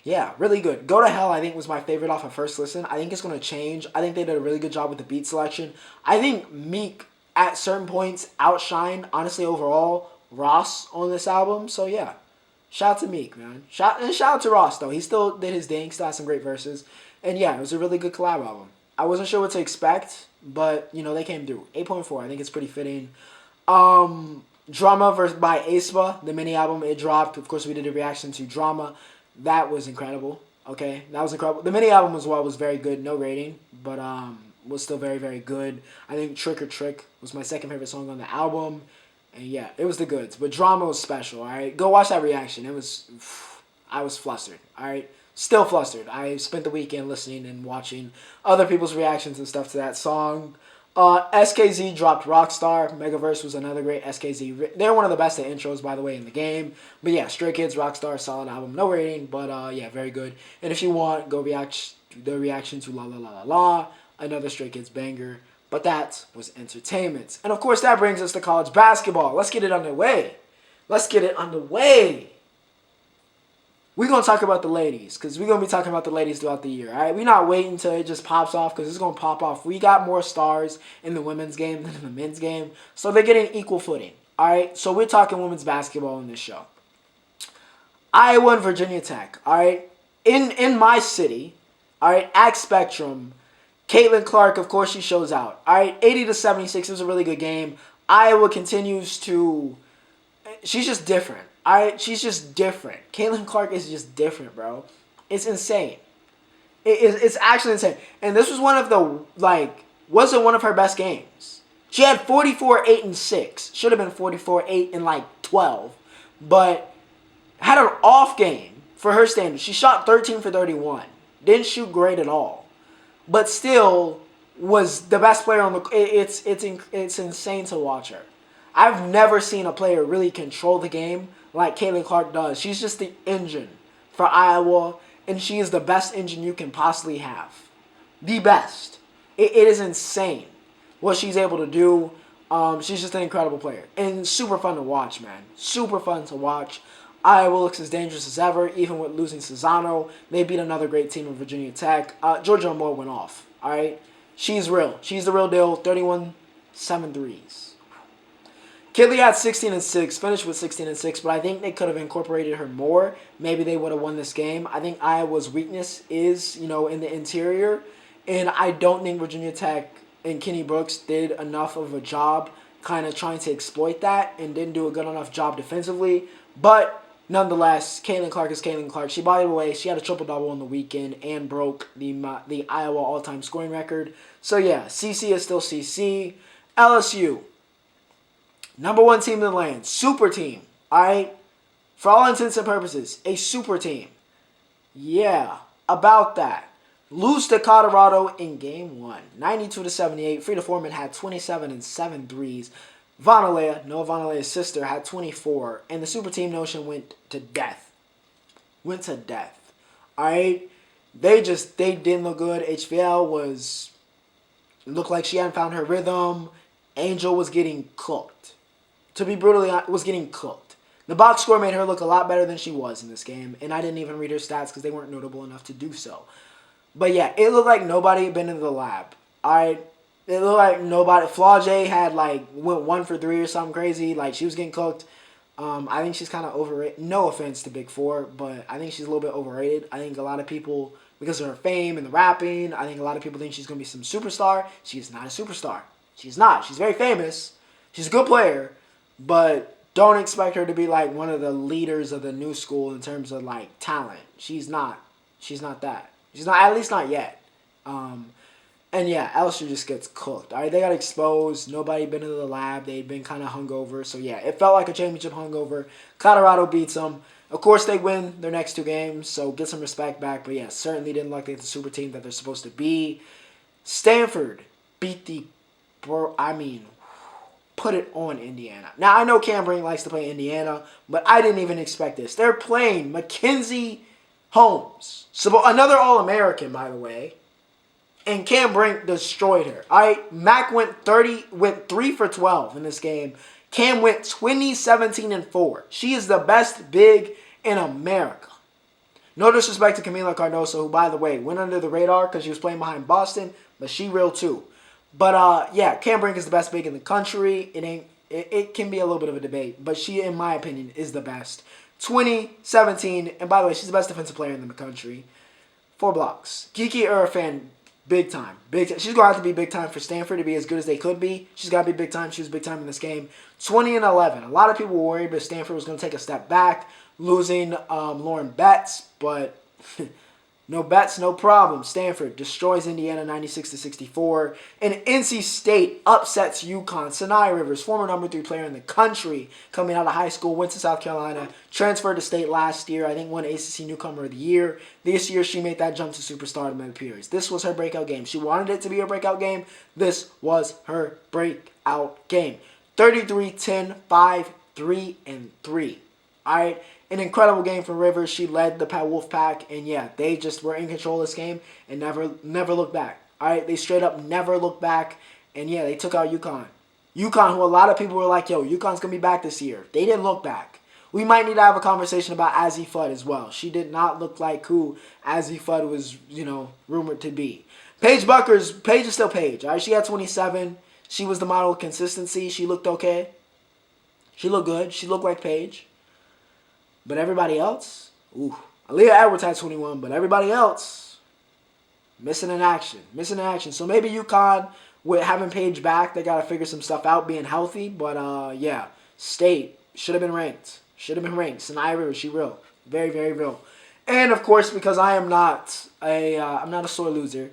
yeah, really good. Go to Hell, I think, was my favorite off of first listen. I think it's going to change. I think they did a really good job with the beat selection. I think Meek, at certain points, outshined, honestly, overall, Ross on this album. So, yeah. Shout out to Meek, man. Shout out to Ross, though. He still did his thing. Still had some great verses. And, yeah, it was a really good collab album. I wasn't sure what to expect, but, they came through. 8.4. I think it's pretty fitting. Drama by Aespa, the mini album, it dropped. Of course, we did a reaction to Drama. That was incredible. Okay, that was incredible. The mini album as well was very good. No rating, but was still very, very good. I think Trick or Trick was my second favorite song on the album. And yeah, it was the goods. But Drama was special, alright? Go watch that reaction. I was flustered, alright? Still flustered. I spent the weekend listening and watching other people's reactions and stuff to that song. SKZ dropped Rockstar. Megaverse was another great SKZ. They're one of the best at intros, by the way, in the game. But yeah, Stray Kids, Rockstar, solid album. No rating, but yeah, very good. And if you want, go the reaction to La La La La La, another Stray Kids banger. But that was entertainment. And of course, that brings us to college basketball. Let's get it underway. We're going to talk about the ladies, because we're going to be talking about the ladies throughout the year, all right? We're not waiting until it just pops off, because it's going to pop off. We got more stars in the women's game than in the men's game, so they're getting equal footing, all right? So we're talking women's basketball in this show. Iowa and Virginia Tech, all right? In my city, all right, at Spectrum, Caitlin Clark, of course, she shows out, all right? 80-76, it was a really good game. Iowa continues to... She's just different. Alright, she's just different. Caitlin Clark is just different, bro. It's insane. It's actually insane. And this was one of the, wasn't one of her best games. She had 44, 8, and 6. Should have been 44, 8, and 12. But had an off game for her standards. She shot 13 for 31. Didn't shoot great at all. But still was the best player on the... It's insane to watch her. I've never seen a player really control the game like Caitlin Clark does. She's just the engine for Iowa, and she is the best engine you can possibly have. The best. It is insane what she's able to do. She's just an incredible player. And super fun to watch, man. Super fun to watch. Iowa looks as dangerous as ever, even with losing Cesano. They beat another great team in Virginia Tech. Georgia Moore went off, all right? She's real. She's the real deal. 31, 7 threes. Kidley had 16 and 6, finished with 16 and 6, but I think they could have incorporated her more. Maybe they would have won this game. I think Iowa's weakness is, in the interior, and I don't think Virginia Tech and Kenny Brooks did enough of a job kind of trying to exploit that and didn't do a good enough job defensively. But nonetheless, Caitlin Clark is Caitlin Clark. She, by the way, she had a triple-double on the weekend and broke the Iowa all-time scoring record. So, yeah, CC is still CC. LSU, number 1 team in the land. Super team, all right? For all intents and purposes, a super team. Yeah, about that. Lose to Colorado in game 1, 92-78. Frida Foreman had 27 and 7 threes. Noah Vonalea's sister, had 24. And the super team notion went to death. All right? They didn't look good. HVL looked like she hadn't found her rhythm. Angel was getting cooked. To be brutally honest, was getting cooked. The box score made her look a lot better than she was in this game. And I didn't even read her stats because they weren't notable enough to do so. But yeah, it looked like nobody had been in the lab. Alright? It looked like nobody. Flaw J had went 1 for 3 or something crazy. Like, she was getting cooked. I think she's kind of overrated. No offense to Big Four, but I think she's a little bit overrated. I think a lot of people, because of her fame and the rapping, I think a lot of people think she's going to be some superstar. She's not a superstar. She's not. She's very famous. She's a good player, but don't expect her to be like one of the leaders of the new school in terms of like talent. She's not. She's not that. She's not, at least not yet. And yeah, LSU just gets cooked. All right, they got exposed. Nobody been in the lab. They'd been kind of hungover. So yeah, it felt like a championship hungover. Colorado beats them. Of course, they win their next 2 games, so get some respect back. But yeah, certainly didn't look like the super team that they're supposed to be. Stanford beat put it on Indiana. Now, I know Cam Brink likes to play Indiana, but I didn't even expect this. They're playing Mackenzie Holmes. So another All-American, by the way. And Cam Brink destroyed her. All right, Mac went 3 for 12 in this game. Cam went 20, 17, and 4. She is the best big in America. No disrespect to Camila Cardoso, who, by the way, went under the radar because she was playing behind Boston, but she real too. But yeah, Cam Brink is the best big in the country. It can be a little bit of a debate, but she, in my opinion, is the best. 20, 17, and by the way, she's the best defensive player in the country. 4 blocks. Kiki Irfan, big time. She's going to have to be big time for Stanford to be as good as they could be. She's got to be big time. She was big time in this game. 20 and 11. A lot of people were worried that Stanford was going to take a step back, losing Lauren Betts, but no Betts, no problem. Stanford destroys Indiana 96-64. And NC State upsets UConn. Sanaya Rivers, former number 3 player in the country, coming out of high school, went to South Carolina, transferred to State last year. I think won ACC Newcomer of the Year. This year, she made that jump to superstardom, it appears. This was her breakout game. She wanted it to be her breakout game. This was her breakout game. 33-10, 5, 3, and 3. All right. An incredible game for Rivers. She led the Wolfpack, and yeah, they just were in control of this game and never looked back. All right, they straight up never looked back, and yeah, they took out UConn. UConn, who a lot of people were like, yo, UConn's going to be back this year. They didn't look back. We might need to have a conversation about Azzi Fudd as well. She did not look like who Azzi Fudd was, rumored to be. Paige is still Paige, all right? She had 27. She was the model of consistency. She looked okay. She looked good. She looked like Paige. But everybody else, Aaliyah Edwards had 21, but everybody else, missing in action. So maybe UConn, with having Paige back, they got to figure some stuff out, being healthy. But yeah, State should have been ranked. Sanaya Rivers, she real. Very, very real. And of course, because I'm not a sore loser,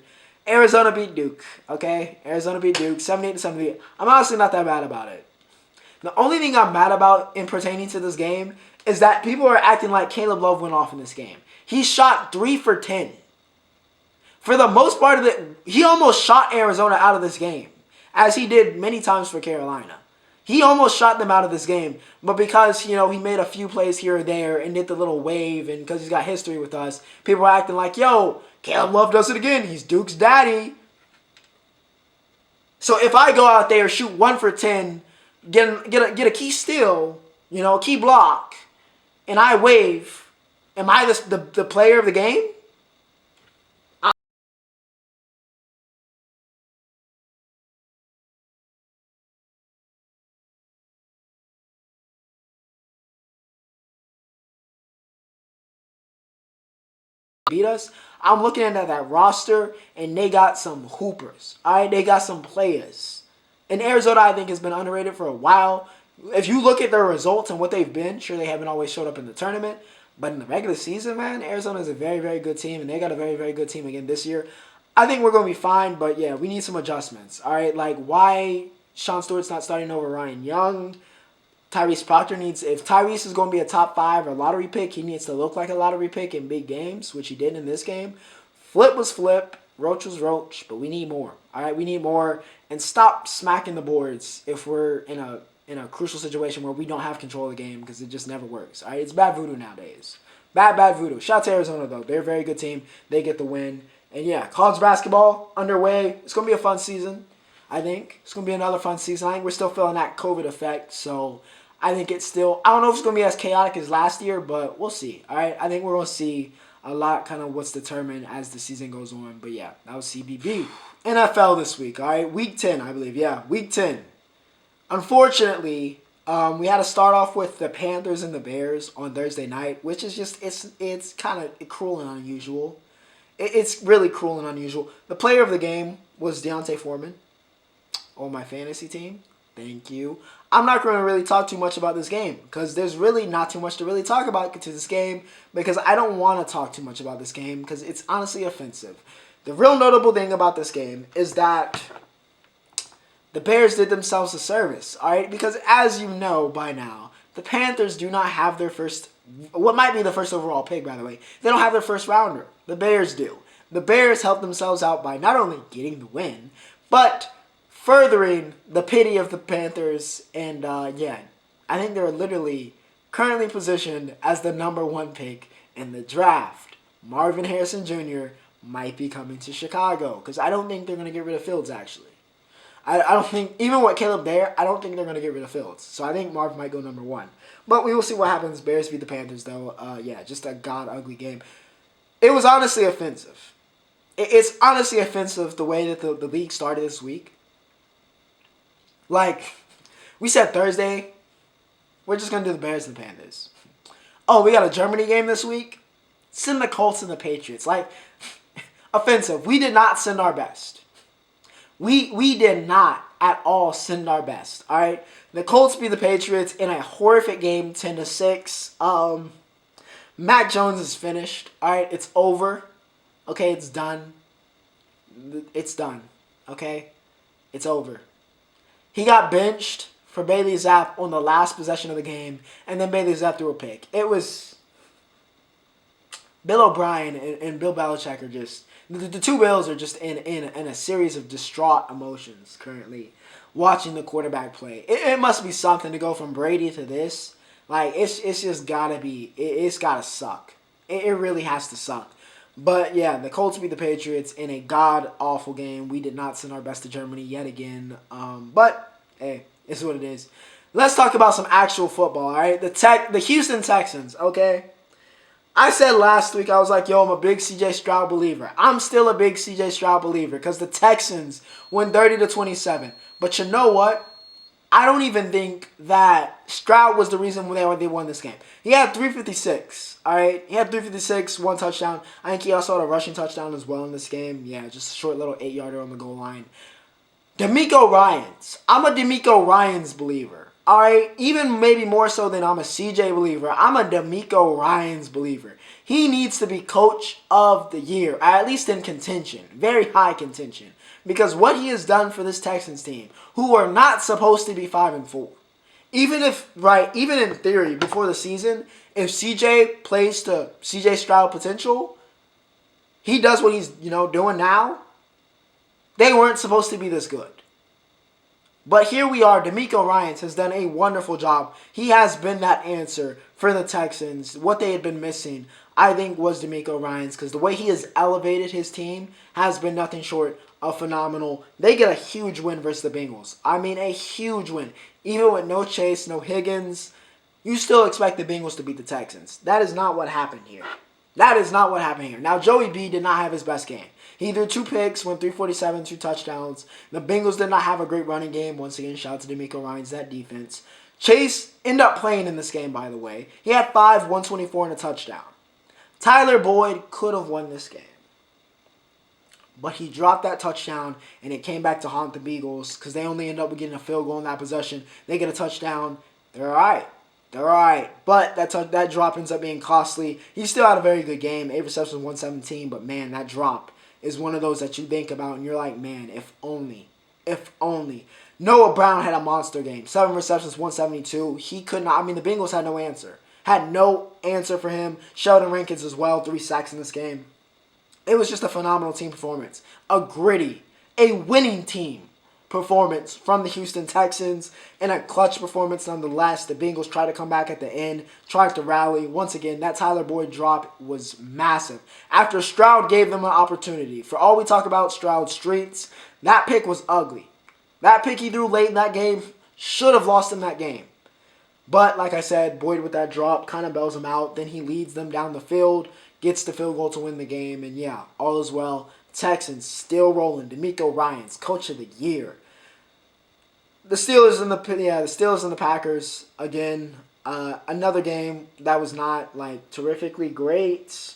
Arizona beat Duke. Okay, Arizona beat Duke, 78-78. I'm honestly not that mad about it. The only thing I'm mad about in pertaining to this game is that people are acting like Caleb Love went off in this game. He shot 3 for 10. For the most part of it, he almost shot Arizona out of this game, as he did many times for Carolina. He almost shot them out of this game, but because, he made a few plays here or there and did the little wave, and because he's got history with us, people are acting like, yo, Caleb Love does it again. He's Duke's daddy. So if I go out there, shoot 1 for 10, get a key steal, key block, and I wave, am I the player of the game? Beat us. I'm looking at that roster, and they got some hoopers. All right, they got some players. And Arizona, I think, has been underrated for a while. If you look at their results and what they've been, sure, they haven't always showed up in the tournament, but in the regular season, man, Arizona is a very, very good team, and they got a very, very good team again this year. I think we're going to be fine, but yeah, we need some adjustments. All right, like why Sean Stewart's not starting over Ryan Young. Tyrese Proctor needs, if Tyrese is going to be a top 5 or lottery pick, he needs to look like a lottery pick in big games, which he did in this game. Flip was Flip, Roach was Roach, but we need more. All right, we need more, and stop smacking the boards if we're in a crucial situation where we don't have control of the game, because it just never works. All right, it's bad voodoo nowadays. Bad voodoo. Shout out to Arizona, though. They're a very good team. They get the win. And yeah, college basketball underway. It's going to be a fun season, I think. It's going to be another fun season. I think we're still feeling that COVID effect, so I think it's still, I don't know if it's going to be as chaotic as last year, but we'll see. All right, I think we're going to see a lot kind of what's determined as the season goes on. But yeah, that was CBB. NFL this week, all right? Week 10, I believe. Yeah, week 10. Unfortunately, we had to start off with the Panthers and the Bears on Thursday night, which is just, it's kind of cruel and unusual. It's really cruel and unusual. The player of the game was Deontay Foreman on my fantasy team. Thank you. I'm not going to really talk too much about this game because there's really not too much to really talk about to this game because I don't want to talk too much about this game because it's honestly offensive. The real notable thing about this game is that the Bears did themselves a service, all right? Because as you know by now, the Panthers do not have their first, what might be the first overall pick, by the way. They don't have their first rounder. The Bears do. The Bears helped themselves out by not only getting the win, but furthering the pity of the Panthers. And yeah, I think they're literally currently positioned as the number 1 pick in the draft. Marvin Harrison Jr. might be coming to Chicago because I don't think they're going to get rid of Fields, actually. I don't think, even with Caleb there, I don't think they're going to get rid of Fields. So I think Marv might go number 1. But we will see what happens. Bears beat the Panthers, though. Yeah, just a god-ugly game. It was honestly offensive. It's honestly offensive the way that the league started this week. Like, we said Thursday, we're just going to do the Bears and the Panthers. Oh, we got a Germany game this week? Send the Colts and the Patriots. Like, offensive. We did not send our best. We did not at all send our best. All right, the Colts beat the Patriots in a horrific game, 10-6. Mac Jones is finished. All right, it's over. Okay, it's done. It's done. Okay, it's over. He got benched for Bailey Zapp on the last possession of the game, and then Bailey Zapp threw a pick. It was Bill O'Brien and Bill Belichick are just. The two Bills are just in a series of distraught emotions currently watching the quarterback play. It must be something to go from Brady to this. Like, it's just got to be, it's got to suck. It really has to suck. But, yeah, the Colts beat the Patriots in a god-awful game. We did not send our best to Germany yet again. But, hey, it's what it is. Let's talk about some actual football, all right? The Houston Texans, okay? I said last week, I was like, yo, I'm a big C.J. Stroud believer. I'm still a big C.J. Stroud believer because the Texans won 30-27. But you know what? I don't even think that Stroud was the reason they won this game. He had 356, all right? He had 356, 1 touchdown. I think he also had a rushing touchdown as well in this game. Yeah, just a short little 8-yarder on the goal line. DeMeco Ryans. I'm a DeMeco Ryans believer. All right, even maybe more so than I'm a CJ believer, I'm a DeMeco Ryans believer. He needs to be coach of the year, or at least in contention, very high contention, because what he has done for this Texans team, who are not supposed to be 5-4, even in theory before the season, if CJ plays to CJ Stroud potential, he does what he's doing now. They weren't supposed to be this good. But here we are. DeMeco Ryans has done a wonderful job. He has been that answer for the Texans. What they had been missing, I think, was DeMeco Ryans because the way he has elevated his team has been nothing short of phenomenal. They get a huge win versus the Bengals. I mean, a huge win. Even with no Chase, no Higgins, you still expect the Bengals to beat the Texans. That is not what happened here. That is not what happened here. Now, Joey B did not have his best game. He threw 2 picks, went 347, 2 touchdowns. The Bengals did not have a great running game. Once again, shout out to DeMeco Ryans, that defense. Chase ended up playing in this game, by the way. He had 5, 124, and a touchdown. Tyler Boyd could have won this game. But he dropped that touchdown, and it came back to haunt the Beagles because they only end up getting a field goal in that possession. They get a touchdown. They're all right. They're all right. But that drop ends up being costly. He still had a very good game. 8 receptions, 117. But, man, that drop is one of those that you think about, and you're like, man, if only. If only. Noah Brown had a monster game. 7 receptions, 172. He could not. I mean, the Bengals had no answer. Had no answer for him. Sheldon Rankins as well. 3 sacks in this game. It was just a phenomenal team performance. A gritty, a winning team performance from the Houston Texans, and a clutch performance nonetheless. The Bengals tried to come back at the end, tried to rally. Once again, that Tyler Boyd drop was massive. After Stroud gave them an opportunity. For all we talk about Stroud streets, that pick was ugly. That pick he threw late in that game should have lost him that game. But, like I said, Boyd with that drop kind of bails him out. Then he leads them down the field, gets the field goal to win the game, and yeah, all is well. Texans still rolling. DeMeco Ryans, Coach of the Year. The Steelers and the Packers again. Another game that was not like terrifically great.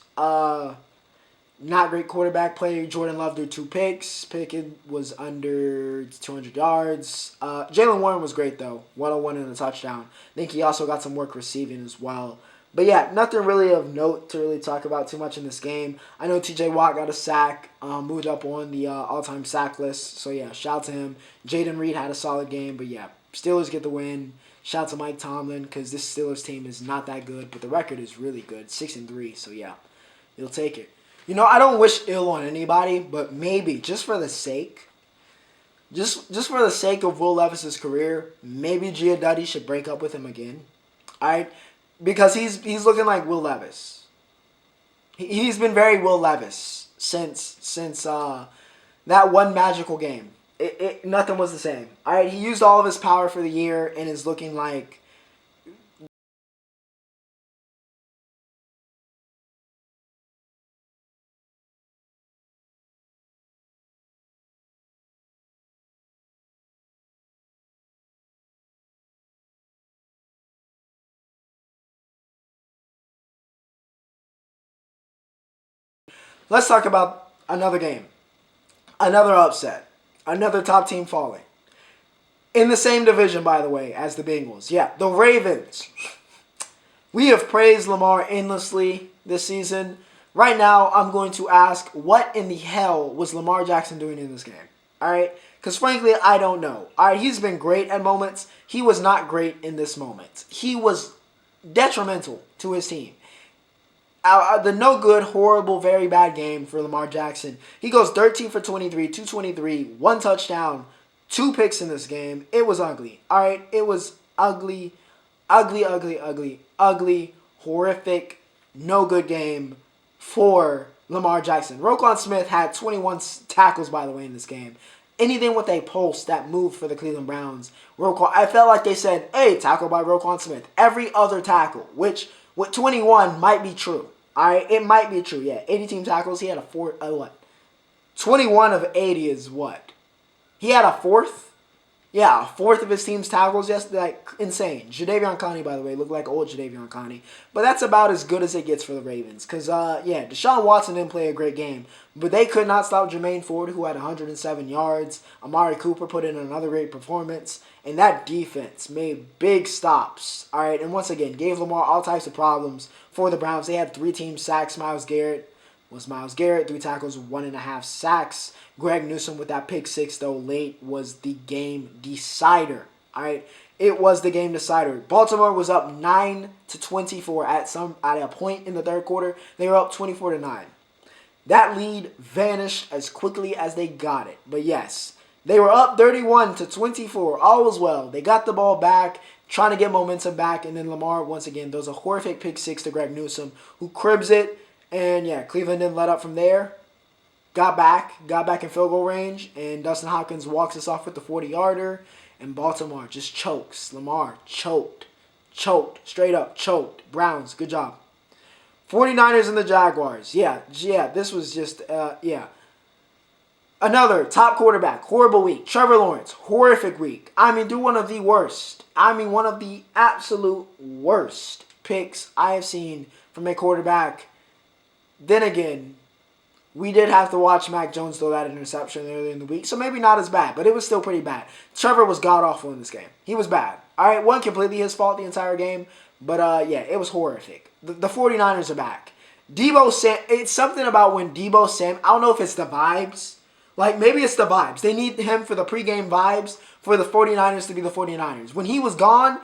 Not great quarterback play. Jordan Love threw 2 picks. Pickett was under 200 yards. Jalen Warren was great though. 101 and a touchdown. I think he also got some work receiving as well. But yeah, nothing really of note to really talk about too much in this game. I know TJ Watt got a sack, moved up on the all-time sack list. So yeah, shout out to him. Jaden Reed had a solid game. But yeah, Steelers get the win. Shout out to Mike Tomlin because this Steelers team is not that good. But the record is really good, 6-3. So yeah, you'll take it. You know, I don't wish ill on anybody, but maybe just for the sake, just for the sake of Will Levis's career, maybe Gia Duddy should break up with him again. All right. Because he's looking like Will Levis. He's been very Will Levis since that one magical game. Nothing was the same. All right, he used all of his power for the year and is looking like. Let's talk about another game. Another upset. Another top team falling. In the same division, by the way, as the Bengals. Yeah, the Ravens. We have praised Lamar endlessly this season. Right now, I'm going to ask, what in the hell was Lamar Jackson doing in this game? All right? Because frankly, I don't know. All right, he's been great at moments. He was not great in this moment. He was detrimental to his team. The no good, horrible, very bad game for Lamar Jackson. He goes 13 for 23, 223, 1 touchdown, 2 picks in this game. It was ugly. All right, it was ugly, horrific, no good game for Lamar Jackson. Roquan Smith had 21 tackles, by the way, in this game. Anything with a pulse that moved for the Cleveland Browns. I felt like they said, hey, tackle by Roquan Smith. Every other tackle, which with 21 might be true. All right, it might be true. Yeah, 80 team tackles. He had what? 21 of 80 is what? He had a fourth? Yeah, a fourth of his team's tackles. Just like insane. Jadeveon Clowney, by the way, looked like old Jadeveon Clowney. But that's about as good as it gets for the Ravens. Because, yeah, Deshaun Watson didn't play a great game. But they could not stop Jermaine Ford, who had 107 yards. Amari Cooper put in another great performance. And that defense made big stops. All right, and once again, gave Lamar all types of problems for the Browns. They had 3 team sacks. Myles Garrett, 3 tackles, 1.5 sacks. Greg Newsome with that pick 6, though, late was the game decider. All right, it was the game decider. Baltimore was up 9-24 at a point in the third quarter. They were up 24-9. That lead vanished as quickly as they got it. But yes, they were up 31-24. All was well. They got the ball back, trying to get momentum back, and then Lamar once again throws a horrific pick 6 to Greg Newsome, who cribs it. And yeah, Cleveland didn't let up from there. Got back in field goal range, and Dustin Hopkins walks us off with the 40-yarder, and Baltimore just chokes. Lamar choked, straight up choked. Browns, good job. 49ers and the Jaguars. Yeah, this was just, another top quarterback, horrible week. Trevor Lawrence, horrific week. I mean, one of the worst. One of the absolute worst picks I have seen from a quarterback. Then again, We did have to watch Mac Jones throw that interception earlier in the week, so maybe not as bad, but it was still pretty bad. Trevor was god-awful in this game. He was bad. All right, wasn't completely his fault the entire game, but yeah, it was horrific. The 49ers are back. Debo Sam, it's something about when Debo Sam, I don't know if it's the vibes. Like, maybe it's the vibes. They need him for the pregame vibes for the 49ers to be the 49ers. When he was gone,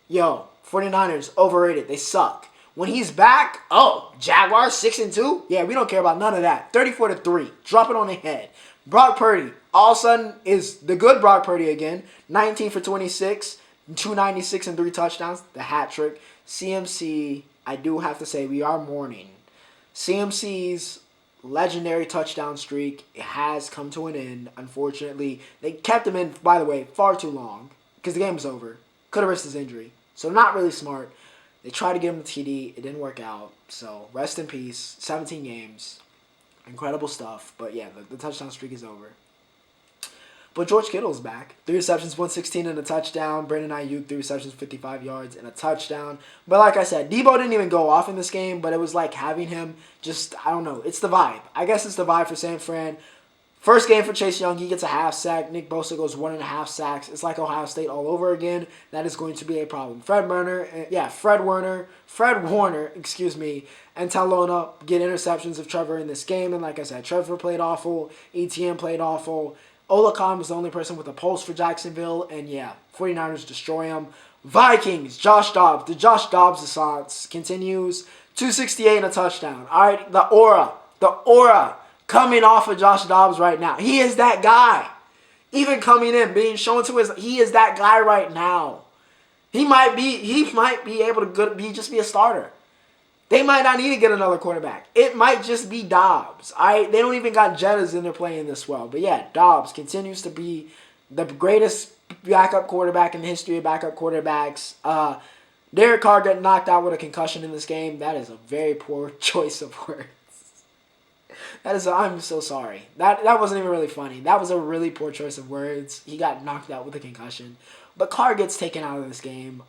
yo, 49ers, overrated. They suck. When he's back, oh, Jaguars 6-2? Yeah, we don't care about none of that. 34-3. Drop it on the head. Brock Purdy, all of a sudden, is the good Brock Purdy again. 19 for 26, 296 and 3 touchdowns. The hat trick. CMC, I do have to say, we are mourning. CMC's legendary touchdown streak has come to an end, unfortunately. They kept him in, by the way, far too long because the game was over. Could have risked his injury. So not really smart. They tried to give him the TD. It didn't work out. So rest in peace. 17 games. Incredible stuff. But yeah, the touchdown streak is over. But George Kittle's back. 3 receptions, 116 and a touchdown. Brandon Ayuk, 3 receptions, 55 yards and a touchdown. But like I said, Debo didn't even go off in this game, but it was like having him just, I don't know. It's the vibe. I guess it's the vibe for San Fran. First game for Chase Young, he gets a half sack. Nick Bosa goes 1.5 sacks. It's like Ohio State all over again. That is going to be a problem. Fred Warner, and Talona get interceptions of Trevor in this game. And like I said, Trevor played awful. ETN played awful. Olakon was the only person with a pulse for Jacksonville. And yeah, 49ers destroy him. Vikings, Josh Dobbs. The Josh Dobbs assault continues. 268 and a touchdown. All right, the aura coming off of Josh Dobbs right now. He is that guy. Even coming in, being shown to he is that guy right now. He might be able to just be a starter. They might not need to get another quarterback. It might just be Dobbs. They don't even got Jettas in there playing this well. But yeah, Dobbs continues to be the greatest backup quarterback in the history of backup quarterbacks. Derek Carr got knocked out with a concussion in this game. That is a very poor choice of words. I'm so sorry. That wasn't even really funny. That was a really poor choice of words. He got knocked out with a concussion. But Carr gets taken out of this game,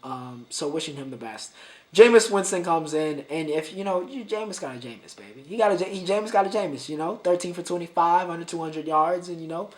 so wishing him the best. Jameis Winston comes in, and if, Jameis got a Jameis, baby. Jameis got a Jameis, 13 for 25, under 200 yards, and,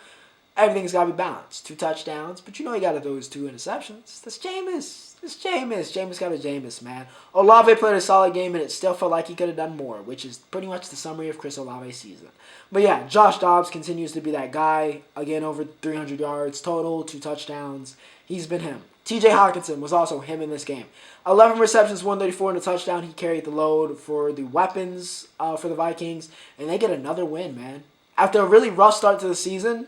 everything's got to be balanced. 2 touchdowns, but he got to throw his 2 interceptions. That's Jameis. It's Jameis. Jameis got a Jameis, man. Olave played a solid game, and it still felt like he could have done more, which is pretty much the summary of Chris Olave's season. But yeah, Josh Dobbs continues to be that guy. Again, over 300 yards total, 2 touchdowns. He's been him. TJ Hawkinson was also him in this game. 11 receptions, 134 and a touchdown. He carried the load for the weapons for the Vikings, and they get another win, man. After a really rough start to the season,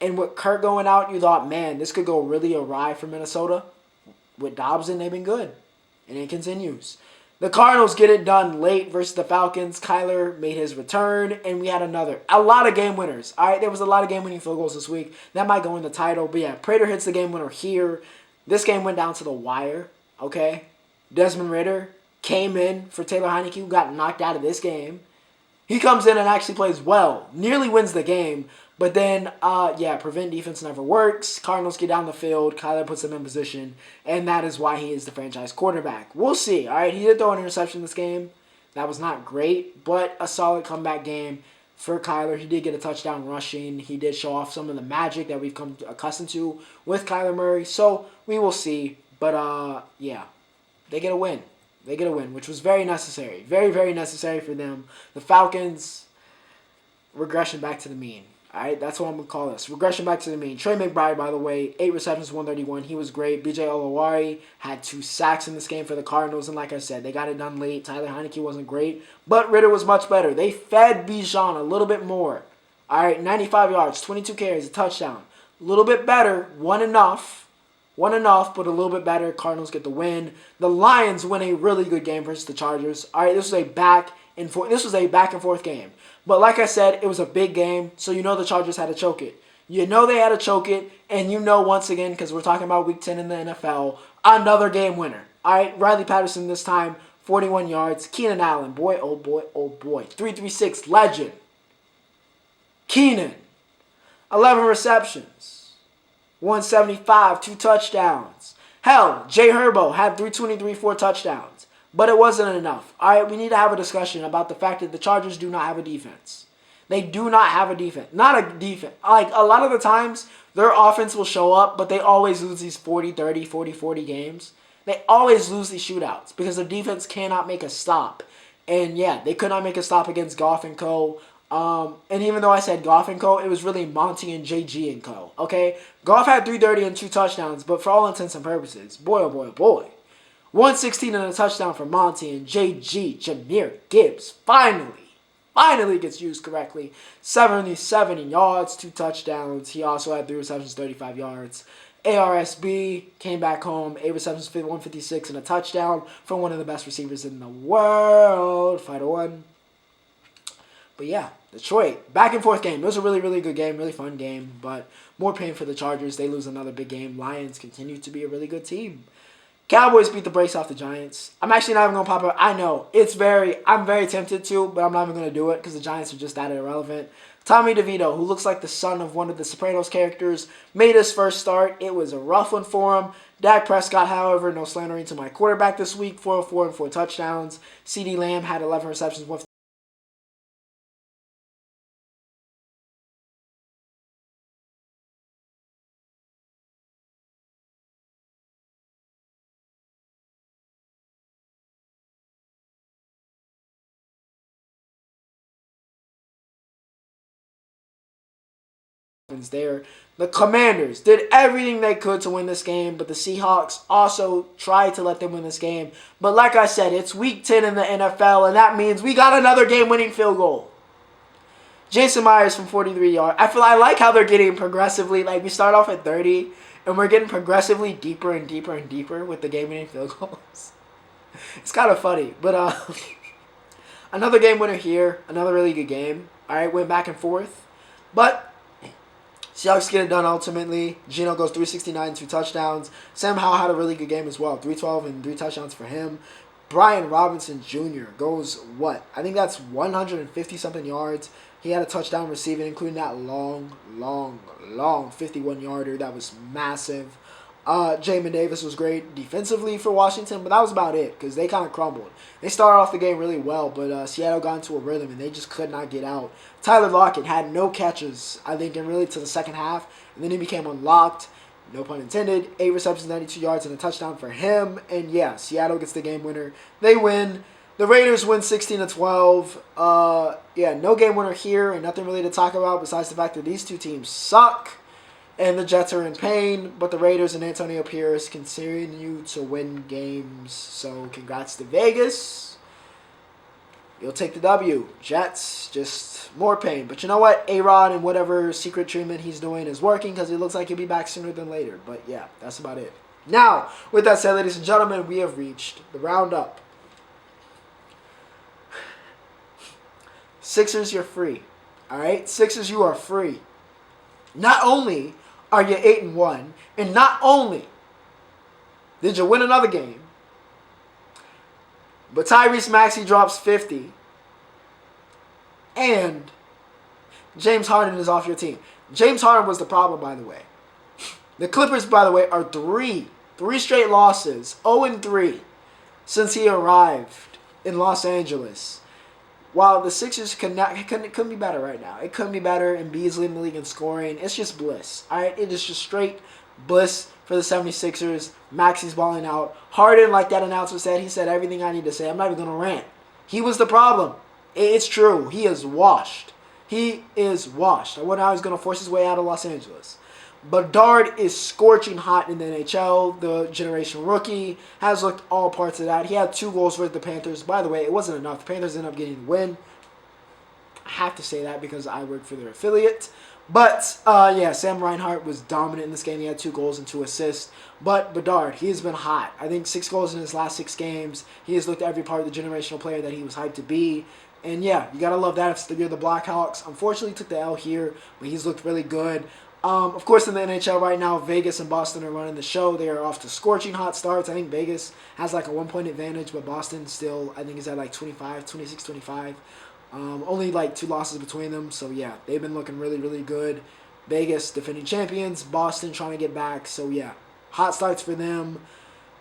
and with Kurt going out, you thought, man, this could go really awry for Minnesota. With Dobbs in, they've been good. And it continues. The Cardinals get it done late versus the Falcons. Kyler made his return, and we had a lot of game winners. All right, there was a lot of game-winning field goals this week. That might go in the title. But yeah, Prater hits the game winner here. This game went down to the wire, okay? Desmond Ridder came in for Taylor Heineke, who got knocked out of this game. He comes in and actually plays well. Nearly wins the game. But then, prevent defense never works. Cardinals get down the field. Kyler puts them in position. And that is why he is the franchise quarterback. We'll see. All right, he did throw an interception this game. That was not great, but a solid comeback game for Kyler. He did get a touchdown rushing. He did show off some of the magic that we've come accustomed to with Kyler Murray. So we will see. But, they get a win. They get a win, which was very necessary. Very, very necessary for them. The Falcons, regression back to the mean. All right, that's what I'm going to call this. Regression back to the mean. Trey McBride, by the way, 8 receptions, 131. He was great. B.J. Olawari had 2 sacks in this game for the Cardinals. And like I said, they got it done late. Tyler Heineke wasn't great. But Ridder was much better. They fed Bijan a little bit more. All right, 95 yards, 22 carries, a touchdown. A little bit better. One enough, but a little bit better. Cardinals get the win. The Lions win a really good game versus the Chargers. All right, this was a back and forth game. But like I said, it was a big game, so the Chargers had to choke it. They had to choke it, and once again, because we're talking about Week 10 in the NFL, another game winner. All right, Riley Patterson this time, 41 yards. Keenan Allen, boy, oh boy, oh boy. 336, legend. Keenan, 11 receptions, 175, 2 touchdowns. Hell, Jay Herbo had 323, 4 touchdowns. But it wasn't enough. All right, we need to have a discussion about the fact that the Chargers do not have a defense. They do not have a defense. Not a defense. Like, a lot of the times, their offense will show up, but they always lose these 40-30, 40-40 games. They always lose these shootouts because their defense cannot make a stop. And, yeah, they could not make a stop against Goff and Co. And even though I said Goff and Co., it was really Monty and JG and Co. Okay? Goff had 330 and 2 touchdowns, but for all intents and purposes, boy, oh boy, oh boy. 116 and a touchdown for Monty, and JG, Jahmyr Gibbs, finally gets used correctly. 77 yards, 2 touchdowns. He also had 3 receptions, 35 yards. ARSB came back home, 8 receptions, 156, and a touchdown from one of the best receivers in the world, 5-1. But yeah, Detroit, back and forth game. It was a really, really good game, really fun game, but more pain for the Chargers. They lose another big game. Lions continue to be a really good team. Cowboys beat the brakes off the Giants. I'm actually not even going to pop up. I know, I'm very tempted to, but I'm not even going to do it because the Giants are just that irrelevant. Tommy DeVito, who looks like the son of one of the Sopranos characters, made his first start. It was a rough one for him. Dak Prescott, however, no slandering to my quarterback this week, 404 and 4 touchdowns. CeeDee Lamb had 11 receptions, 1 there. The Commanders did everything they could to win this game, but the Seahawks also tried to let them win this game. But like I said, it's week 10 in the NFL, and that means we got another game-winning field goal. Jason Myers from 43 yards. I like how they're getting progressively, like we start off at 30, and we're getting progressively deeper and deeper and deeper with the game-winning field goals. It's kind of funny, but another game winner here, another really good game. All right, went back and forth, but Seahawks get it done ultimately. Geno goes 369, 2 touchdowns. Sam Howell had a really good game as well. 312 and 3 touchdowns for him. Brian Robinson Jr. goes, I think that's 150-something yards. He had a touchdown receiving, including that long 51-yarder. That was massive. Jamin Davis was great defensively for Washington, but that was about it because they kind of crumbled. They started off the game really well, but Seattle got into a rhythm, and they just could not get out. Tyler Lockett had no catches, I think, and really to the second half, and then he became unlocked. No pun intended. 8 receptions, 92 yards, and a touchdown for him. And yeah, Seattle gets the game winner. They win. The Raiders win 16-12. Yeah, no game winner here, and nothing really to talk about besides the fact that these two teams suck. And the Jets are in pain, but the Raiders and Antonio Pierce continue to win games. So congrats to Vegas. You'll take the W. Jets, just more pain. But you know what? A-Rod and whatever secret treatment he's doing is working because it looks like he'll be back sooner than later. But yeah, that's about it. Now, with that said, ladies and gentlemen, we have reached the Roundup. Sixers, you're free. All right? Sixers, you are free. Not only are you 8-1, and not only did you win another game, but Tyrese Maxey drops 50, and James Harden is off your team. James Harden was the problem, by the way. The Clippers, by the way, are three straight losses, 0-3, since he arrived in Los Angeles. While the Sixers couldn't be better right now. It couldn't be better, and Embiid's leading the league in scoring. It's just bliss. All right? It is just straight bliss for the 76ers. Maxey's balling out. Harden, like that announcer said, he said everything I need to say. I'm not even going to rant. He was the problem. It's true. He is washed. He is washed. I wonder how he's going to force his way out of Los Angeles. Bedard is scorching hot in the NHL. The generation rookie has looked all parts of that. He had 2 goals for the Panthers. By the way, it wasn't enough. The Panthers ended up getting the win. I have to say that because I work for their affiliate. But, yeah, Sam Reinhart was dominant in this game. He had 2 goals and 2 assists. But Bedard, he has been hot. I think 6 goals in his last 6 games. He has looked every part of the generational player that he was hyped to be. And, yeah, you got to love that if you're the Blackhawks. Unfortunately, he took the L here, but he's looked really good. Of course, in the NHL right now, Vegas and Boston are running the show. They are off to scorching hot starts. I think Vegas has like a 1-point advantage, but Boston still, I think, is at like 26-25. Only like 2 losses between them. So, yeah, they've been looking really, really good. Vegas defending champions. Boston trying to get back. So, yeah, hot starts for them.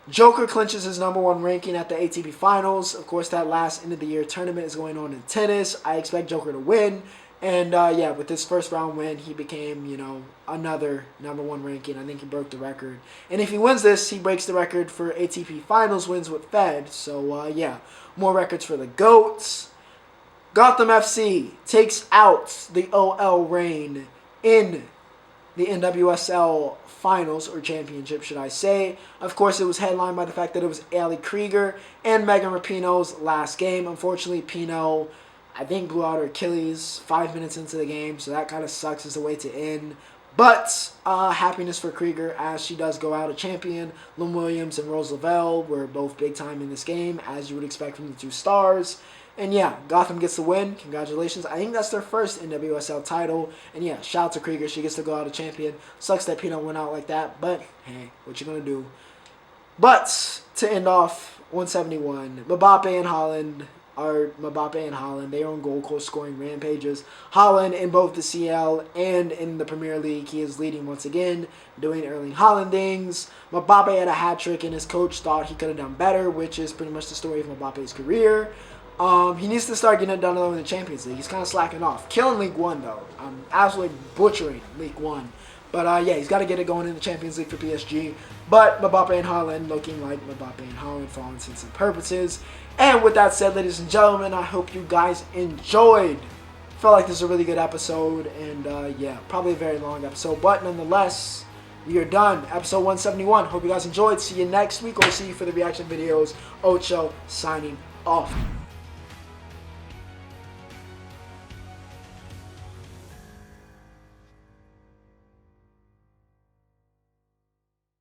Joker clinches his #1 ranking at the ATP Finals. Of course, that last end-of-the-year tournament is going on in tennis. I expect Joker to win. And yeah, with his first round win, he became, another #1 ranking. I think he broke the record. And if he wins this, he breaks the record for ATP Finals wins with Fed. So yeah, more records for the GOATs. Gotham FC takes out the OL Reign in the NWSL Finals, or Championship, should I say. Of course, it was headlined by the fact that it was Ali Krieger and Megan Rapinoe's last game. Unfortunately, Pino, I think, blew out her Achilles 5 minutes into the game, so that kind of sucks as a way to end. But happiness for Krieger as she does go out a champion. Lynn Williams and Rose Lavelle were both big time in this game, as you would expect from the two stars. And yeah, Gotham gets the win. Congratulations. I think that's their first NWSL title. And yeah, shout out to Krieger. She gets to go out a champion. Sucks that Pino went out like that, but hey, what you gonna do? But to end off 171, Mbappe and Holland, they are on goal scoring rampages. Holland in both the CL and in the Premier League, he is leading once again, doing Erling Haaland things. Mbappe had a hat trick, and his coach thought he could have done better, which is pretty much the story of Mbappe's career. He needs to start getting it done in the Champions League. He's kind of slacking off. Killing League One, though. I'm absolutely butchering League One. But yeah, he's got to get it going in the Champions League for PSG. But Mbappe and Haaland looking like Mbappe and Haaland for all intents and purposes. And with that said, ladies and gentlemen, I hope you guys enjoyed. Felt like this is a really good episode. And yeah, probably a very long episode. But nonetheless, we are done. Episode 171. Hope you guys enjoyed. See you next week, or see you for the reaction videos. Ocho signing off.